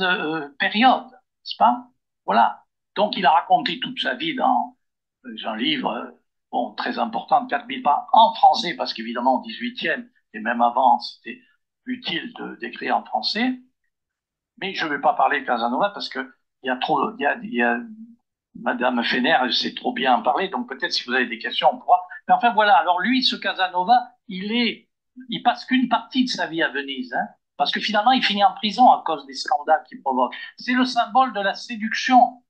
Speaker 1: période. N'est-ce pas? Voilà. Donc, il a raconté toute sa vie dans un livre bon, très important de 4000 pages en français, parce qu'évidemment, au 18e, et même avant, c'était utile d'écrire en français. Mais je ne vais pas parler de Casanova parce que il y a trop, Madame Fener, sait trop bien en parler, donc peut-être si vous avez des questions, on pourra. Mais enfin voilà, alors lui, ce Casanova, il passe qu'une partie de sa vie à Venise, hein, parce que finalement, il finit en prison à cause des scandales qu'il provoque. C'est le symbole de la séduction. Vous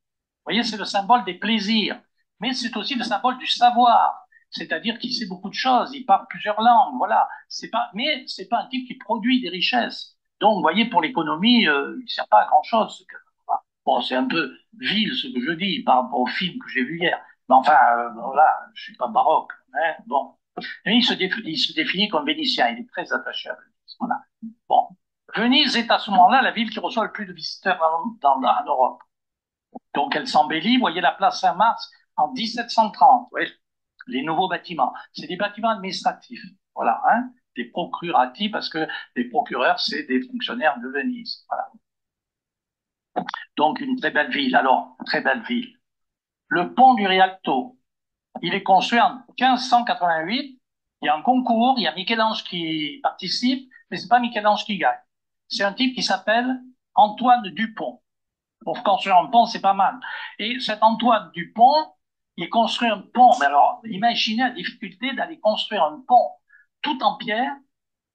Speaker 1: voyez, c'est le symbole des plaisirs, mais c'est aussi le symbole du savoir. C'est-à-dire qu'il sait beaucoup de choses, il parle plusieurs langues, voilà. Mais c'est pas un type qui produit des richesses. Donc, vous voyez, pour l'économie, il ne sert pas à grand-chose. Bon, c'est un peu vil ce que je dis par rapport au film que j'ai vu hier. Mais enfin, voilà, je suis pas baroque. Hein, bon. Et il se définit comme vénitien. Il est très attaché à Venise. Voilà. Bon. Venise est à ce moment-là la ville qui reçoit le plus de visiteurs en Europe. Donc, elle s'embellit. Vous voyez la place Saint-Mars en 1730. Vous voyez, les nouveaux bâtiments. C'est des bâtiments administratifs. Voilà. Hein, des procurati, parce que les procureurs, c'est des fonctionnaires de Venise. Voilà. Donc, une très belle ville. Alors, très belle ville. Le pont du Rialto, il est construit en 1588. Il y a un concours, il y a Michel-Ange qui participe, mais c'est pas Michel-Ange qui gagne. C'est un type qui s'appelle Antoine Dupont. Pour construire un pont, c'est pas mal. Et cet Antoine Dupont, il construit un pont. Mais alors, imaginez la difficulté d'aller construire un pont tout en pierre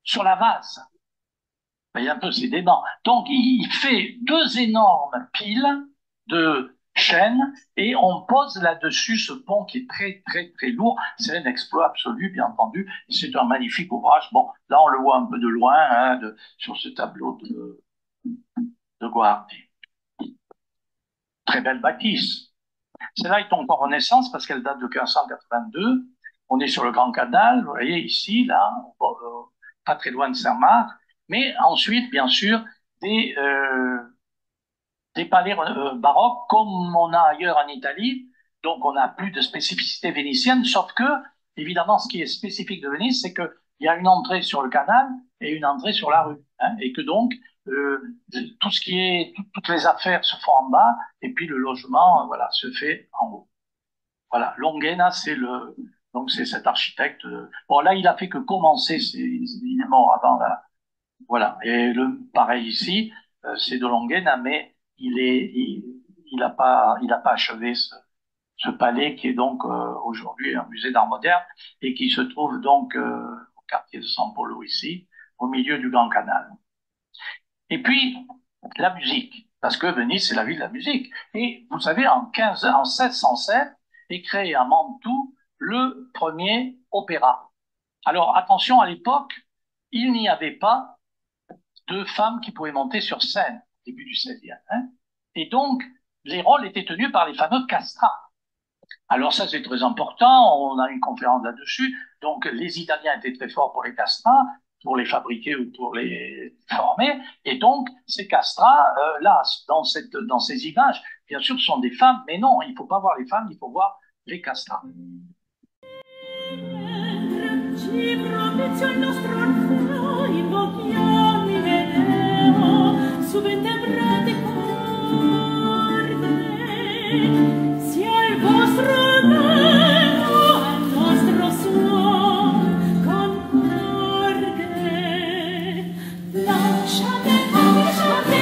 Speaker 1: sur la vase. Vous voyez un peu, c'est dément. Donc, il fait 2 énormes piles de chêne et on pose là-dessus ce pont qui est très, très, très lourd. C'est un exploit absolu, bien entendu. C'est un magnifique ouvrage. Bon, là, on le voit un peu de loin, hein, sur ce tableau de Guardi. Très belle bâtisse. Celle-là est encore Renaissance parce qu'elle date de 1582. On est sur le Grand Canal, vous voyez ici, là, pas très loin de Saint-Marc. Mais ensuite, bien sûr, des, euh, des palais baroques comme on a ailleurs en Italie. Donc, on n'a plus de spécificité vénitienne, sauf que, évidemment, ce qui est spécifique de Venise, c'est qu'il y a une entrée sur le canal et une entrée sur la rue. Hein, et que donc, euh, tout ce qui est, toutes les affaires se font en bas et puis le logement, voilà, se fait en haut. Voilà, Longhena, donc c'est cet architecte. Bon, là, il a fait que commencer, il est mort avant là. Voilà. Et pareil ici, c'est de Longhena, mais il a pas achevé ce palais qui est donc aujourd'hui un musée d'art moderne et qui se trouve donc au quartier de San Polo ici, au milieu du Grand Canal. Et puis, la musique, parce que Venise, c'est la ville de la musique. Et vous savez, en 1607 est créé à Mantoue le premier opéra. Alors, attention, à l'époque, il n'y avait pas de femmes qui pouvaient monter sur scène, au début du XVIe. Hein. Et donc, les rôles étaient tenus par les fameux castrats. Alors ça, c'est très important, on a une conférence là-dessus. Donc, les Italiens étaient très forts pour les castrats, pour les fabriquer ou pour les former. Et donc, ces castrats, là, dans ces images, bien sûr, ce sont des femmes, mais non, il ne faut pas voir les femmes, il faut voir les castrats.
Speaker 2: Sia il vostro lamento al nostro suon concorde. Lasciate, lasciate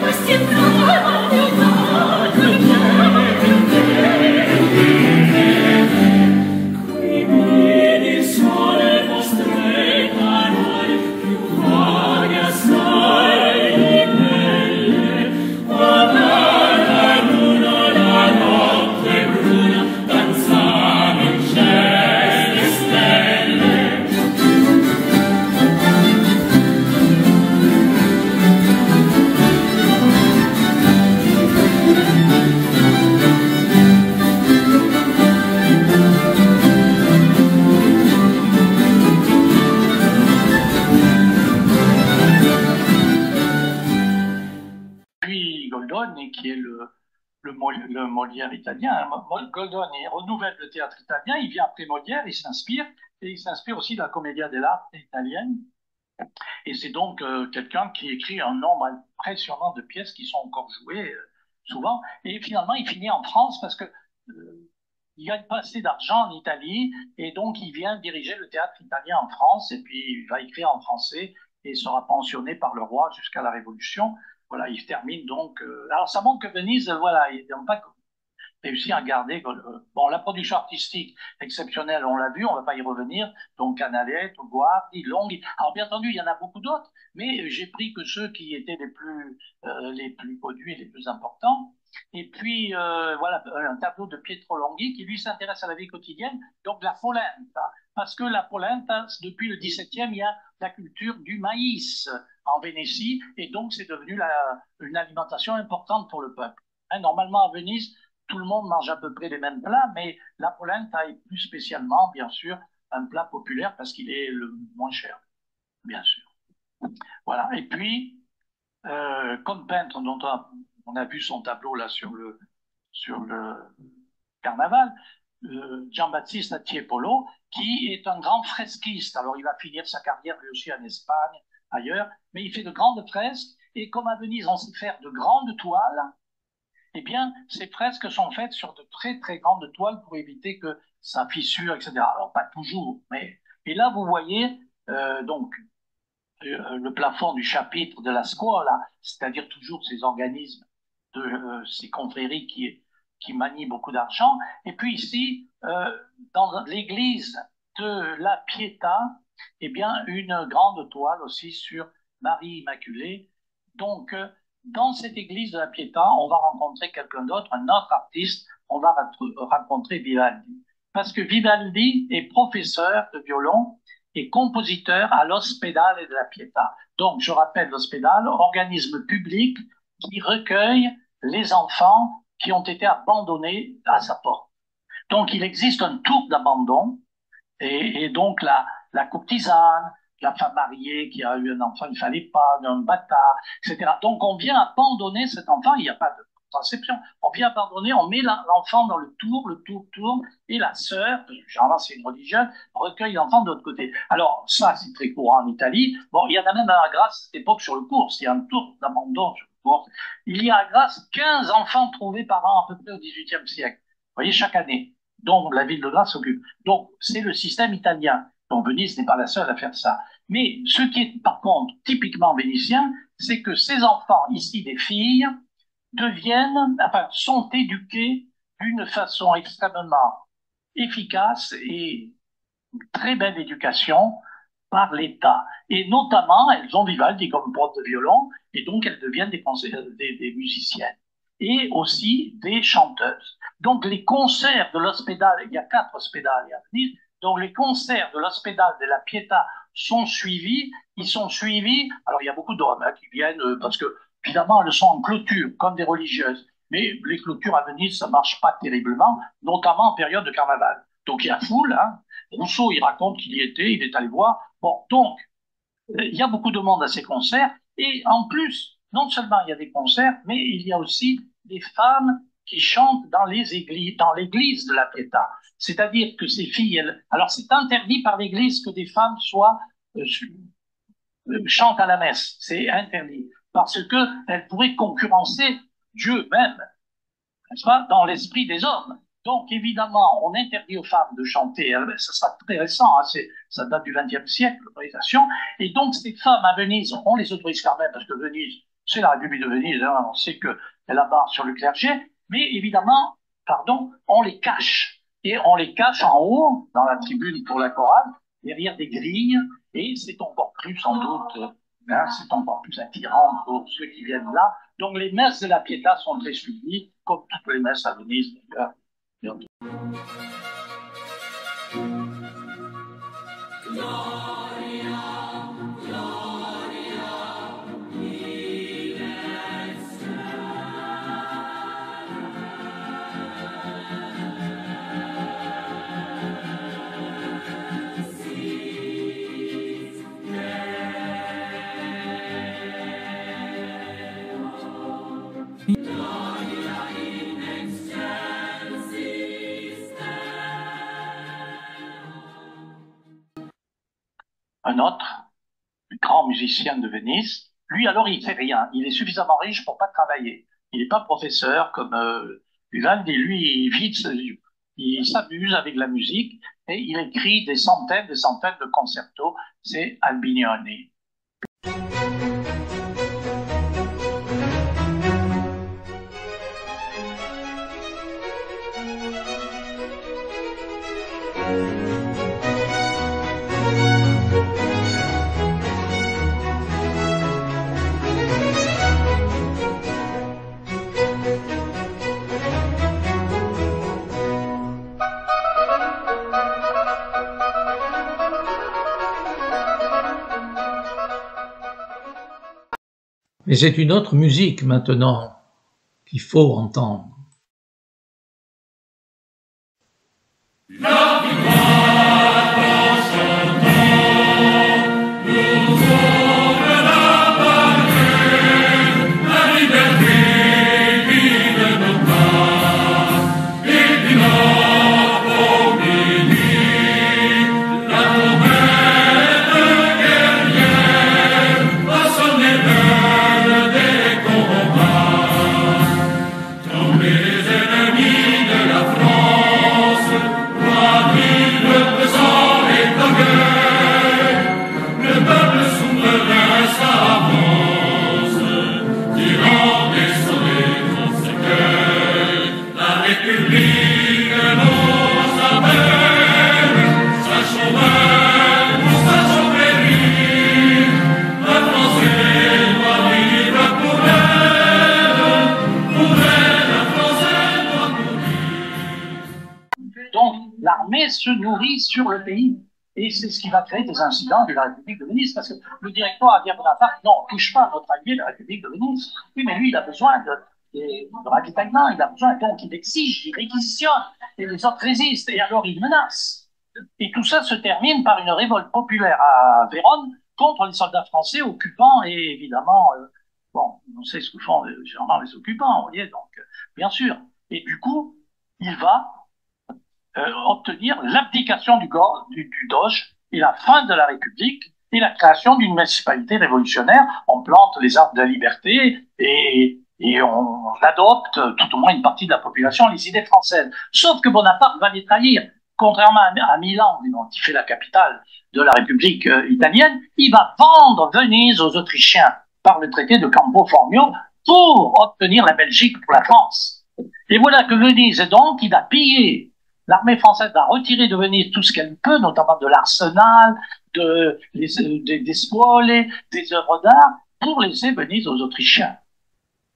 Speaker 2: questi qui vedi il sole vostre parole più vaghe assai di belle, la luna la notte bruna danzano in cielo le stelle.
Speaker 1: Puis Goldoni, qui est le Molière italien. Goldoni renouvelle le théâtre italien, il vient après Molière, il s'inspire, et il s'inspire aussi de la commedia dell'arte italienne. Et c'est donc quelqu'un qui écrit un nombre impressionnant de pièces qui sont encore jouées souvent. Et finalement, il finit en France parce que il gagne pas assez d'argent en Italie, et donc il vient diriger le théâtre italien en France, et puis il va écrire en français et sera pensionné par le roi jusqu'à la Révolution. Voilà, il termine donc. Alors ça montre que Venise, voilà, ils n'ont pas réussi à garder. Bon, la production artistique exceptionnelle, on l'a vu, on ne va pas y revenir. Donc Canaletto, Guardi, Longhi. Alors bien entendu, il y en a beaucoup d'autres, mais j'ai pris que ceux qui étaient les plus connus et les plus importants. Et puis, voilà, un tableau de Pietro Longhi qui, lui, s'intéresse à la vie quotidienne, donc la polenta. Parce que la polenta, depuis le XVIIe, il y a la culture du maïs en Vénétie, et donc c'est devenu une alimentation importante pour le peuple. Hein, normalement, à Venise, tout le monde mange à peu près les mêmes plats, mais la polenta est plus spécialement, bien sûr, un plat populaire parce qu'il est le moins cher, bien sûr. Voilà. Et puis, comme peintre dont on a vu son tableau là sur le carnaval, Giambattista Tiepolo, qui est un grand fresquiste. Alors, il va finir sa carrière lui aussi en Espagne, ailleurs, mais il fait de grandes fresques. Et comme à Venise, on sait faire de grandes toiles, eh bien, ces fresques sont faites sur de très, très grandes toiles pour éviter que ça fissure, etc. Alors, pas toujours, mais... Et là, vous voyez, donc, le plafond du chapitre de la scuola, c'est-à-dire toujours ces organismes, ces confréries qui manient beaucoup d'argent. Et puis ici, dans l'église de la Pietà, eh bien, une grande toile aussi sur Marie Immaculée. Donc, dans cette église de la Pietà, on va rencontrer quelqu'un d'autre, un autre artiste, on va rencontrer Vivaldi. Parce que Vivaldi est professeur de violon et compositeur à l'Ospedale della Pietà. Donc, je rappelle l'Ospedale, organisme public qui recueille les enfants qui ont été abandonnés à sa porte. Donc, il existe un tour d'abandon et donc la courtisane, la femme mariée qui a eu un enfant, il ne fallait pas, un bâtard, etc. Donc, on vient abandonner cet enfant, il n'y a pas de conception. On vient abandonner, on met l'enfant dans le tour tourne, et la sœur, généralement c'est une religieuse, recueille l'enfant de l'autre côté. Alors, ça, c'est très courant en Italie. Bon, il y en a même à Grasse, à cette époque, sur le cours, il y a un tour d'abandon sur le cours. Il y a à Grasse 15 enfants trouvés par an, à peu près au XVIIIe siècle. Vous voyez, chaque année, dont la ville de Grasse s'occupe. Donc, c'est le système italien. Donc, Venise n'est pas la seule à faire ça. Mais ce qui est, par contre, typiquement vénitien, c'est que ces enfants, ici des filles, sont éduqués d'une façon extrêmement efficace et très belle éducation par l'État. Et notamment, elles ont Vivaldi comme prof de violon, et donc elles deviennent des musiciennes. Et aussi des chanteuses. Donc les concerts de l'Ospedale, il y a 4 ospedali à Venise, donc les concerts de l'Ospedale della Pietà sont suivis, alors il y a beaucoup d'hommes qui viennent parce que finalement, elles sont en clôture, comme des religieuses. Mais les clôtures à Venise, ça marche pas terriblement, notamment en période de carnaval. Donc il y a foule, hein. Rousseau, il raconte qu'il y était, il est allé voir. Bon, donc, il y a beaucoup de monde à ces concerts. Et en plus, non seulement il y a des concerts, mais il y a aussi des femmes qui chantent dans les églises, dans l'église de la Pietà. C'est-à-dire que ces filles, alors c'est interdit par l'église que des femmes chantent à la messe. C'est interdit. Parce qu'elles pourraient concurrencer Dieu même, n'est-ce pas, dans l'esprit des hommes. Donc, évidemment, on interdit aux femmes de chanter. Ça sera très récent, hein, ça date du XXe siècle, l'autorisation. Et donc, ces femmes à Venise, on les autorise quand même, parce que Venise, c'est la République de Venise, hein, on sait qu'elle abat sur le clergé, mais évidemment, on les cache. Et on les cache en haut, dans la tribune pour la chorale, derrière des grilles, et c'est encore plus, sans doute, c'est encore plus attirant pour ceux qui viennent là. Donc, les messes de la Pietà sont très suivies, comme toutes les messes à Venise, d'ailleurs. Un autre, grand musicien de Venise, lui alors il fait rien, il est suffisamment riche pour pas travailler. Il n'est pas professeur comme Vivaldi, lui il s'amuse avec la musique et il écrit des centaines de concertos, c'est Albinioni.
Speaker 3: Mais c'est une autre musique maintenant qu'il faut entendre. Donc, l'armée se nourrit sur le pays.
Speaker 1: Et c'est ce qui va créer des incidents de la République de Venise, parce que le directoire a dit à Bonaparte, non, touche pas à notre allié, la République de Venise. Oui, mais lui, il a besoin de ravitaillement, il a besoin, donc il exige, il réquisitionne, et les autres résistent, et alors il menace. Et tout ça se termine par une révolte populaire à Vérone contre les soldats français occupants, et évidemment, bon, on sait ce que font généralement les occupants, vous voyez, donc, bien sûr. Et du coup, il va obtenir l'abdication du Doge et la fin de la République et la création d'une municipalité révolutionnaire. On plante les arbres de la liberté et on adopte, tout au moins une partie de la population, les idées françaises. Sauf que Bonaparte va les trahir. Contrairement à Milan, qui fait la capitale de la République italienne, il va vendre Venise aux Autrichiens par le traité de Campo Formio pour obtenir la Belgique pour la France. Et voilà que Venise, donc, il va piller. L'armée française va retirer de Venise tout ce qu'elle peut, notamment de l'arsenal, des spoles, des œuvres d'art, pour laisser Venise aux Autrichiens.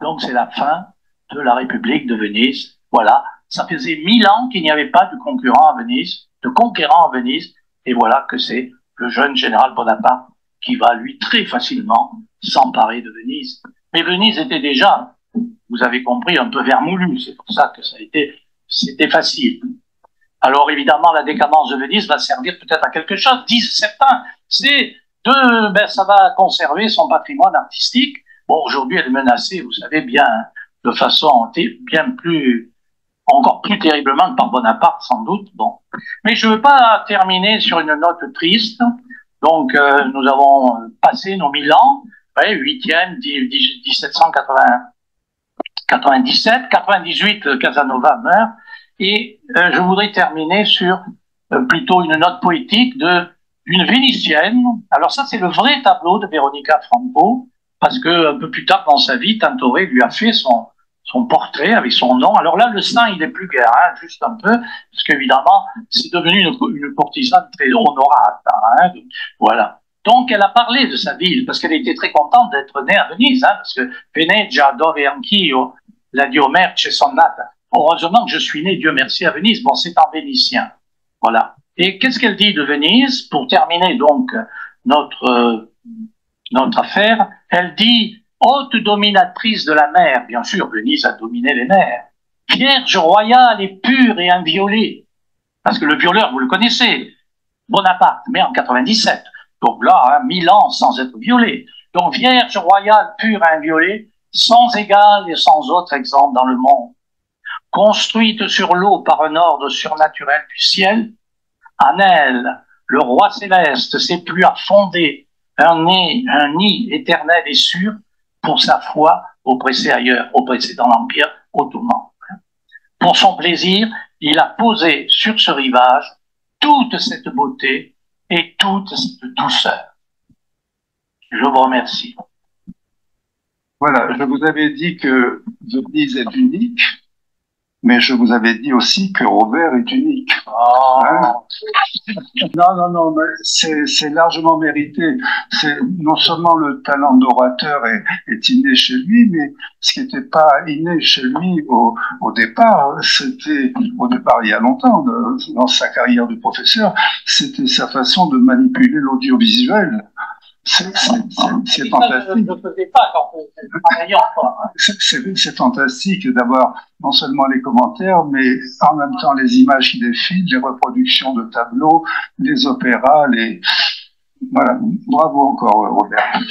Speaker 1: Donc c'est la fin de la République de Venise. Voilà, ça faisait 1000 ans qu'il n'y avait pas de concurrent à Venise, de conquérant à Venise, et voilà que c'est le jeune général Bonaparte qui va, lui, très facilement s'emparer de Venise. Mais Venise était déjà, vous avez compris, un peu vermoulu, c'est pour ça que c'était facile. Alors évidemment, la décadence de Venise va servir peut-être à quelque chose, disent certains. Ça va conserver son patrimoine artistique. Bon, aujourd'hui, elle est menacée, vous savez bien, de façon bien plus, encore plus terriblement que par Bonaparte, sans doute. Bon, mais je ne veux pas terminer sur une note triste. Donc, nous avons passé nos 1000 ans, 8e, 1797, 98, Casanova meurt. Et je voudrais terminer sur plutôt une note poétique d'une Vénitienne. Alors ça, c'est le vrai tableau de Veronica Franco, parce que un peu plus tard dans sa vie, Tintoret lui a fait son portrait avec son nom. Alors là, le sein, il est plus guère, hein, juste un peu, parce qu'évidemment, c'est devenu une courtisane très honorable. Hein, voilà. Donc, elle a parlé de sa ville, parce qu'elle était très contente d'être née à Venise, hein, parce que Venezia, dove anch'io, l'a dit Homère, chez son nata. Heureusement que je suis né, Dieu merci, à Venise. Bon, c'est en vénitien. Voilà. Et qu'est-ce qu'elle dit de Venise? Pour terminer donc notre affaire, elle dit « Haute dominatrice de la mer », bien sûr, Venise a dominé les mers, « Vierge royale et pure et inviolée », parce que le violeur, vous le connaissez, Bonaparte, mais en 97. Donc là, hein, 1000 ans sans être violée. Donc Vierge royale, pure et inviolée, sans égal et sans autre exemple dans le monde. Construite sur l'eau par un ordre surnaturel du ciel, en elle, le roi céleste s'est plu à fonder un nid éternel et sûr pour sa foi oppressée ailleurs, oppressée dans l'Empire ottoman. Pour son plaisir, il a posé sur ce rivage toute cette beauté et toute cette douceur. Je vous remercie.
Speaker 4: Voilà, je vous avais dit que Venise est unique, mais je vous avais dit aussi que Robert est unique.
Speaker 1: Oh.
Speaker 4: Hein? Non, mais c'est largement mérité. C'est non seulement le talent d'orateur est inné chez lui, mais ce qui n'était pas inné chez lui au départ, c'était au départ il y a longtemps, dans sa carrière de professeur, c'était sa façon de manipuler l'audiovisuel. C'est fantastique. C'est fantastique d'avoir non seulement les commentaires, mais en même temps les images qui défilent, les reproductions de tableaux, les opéras, voilà. Bravo encore, Robert.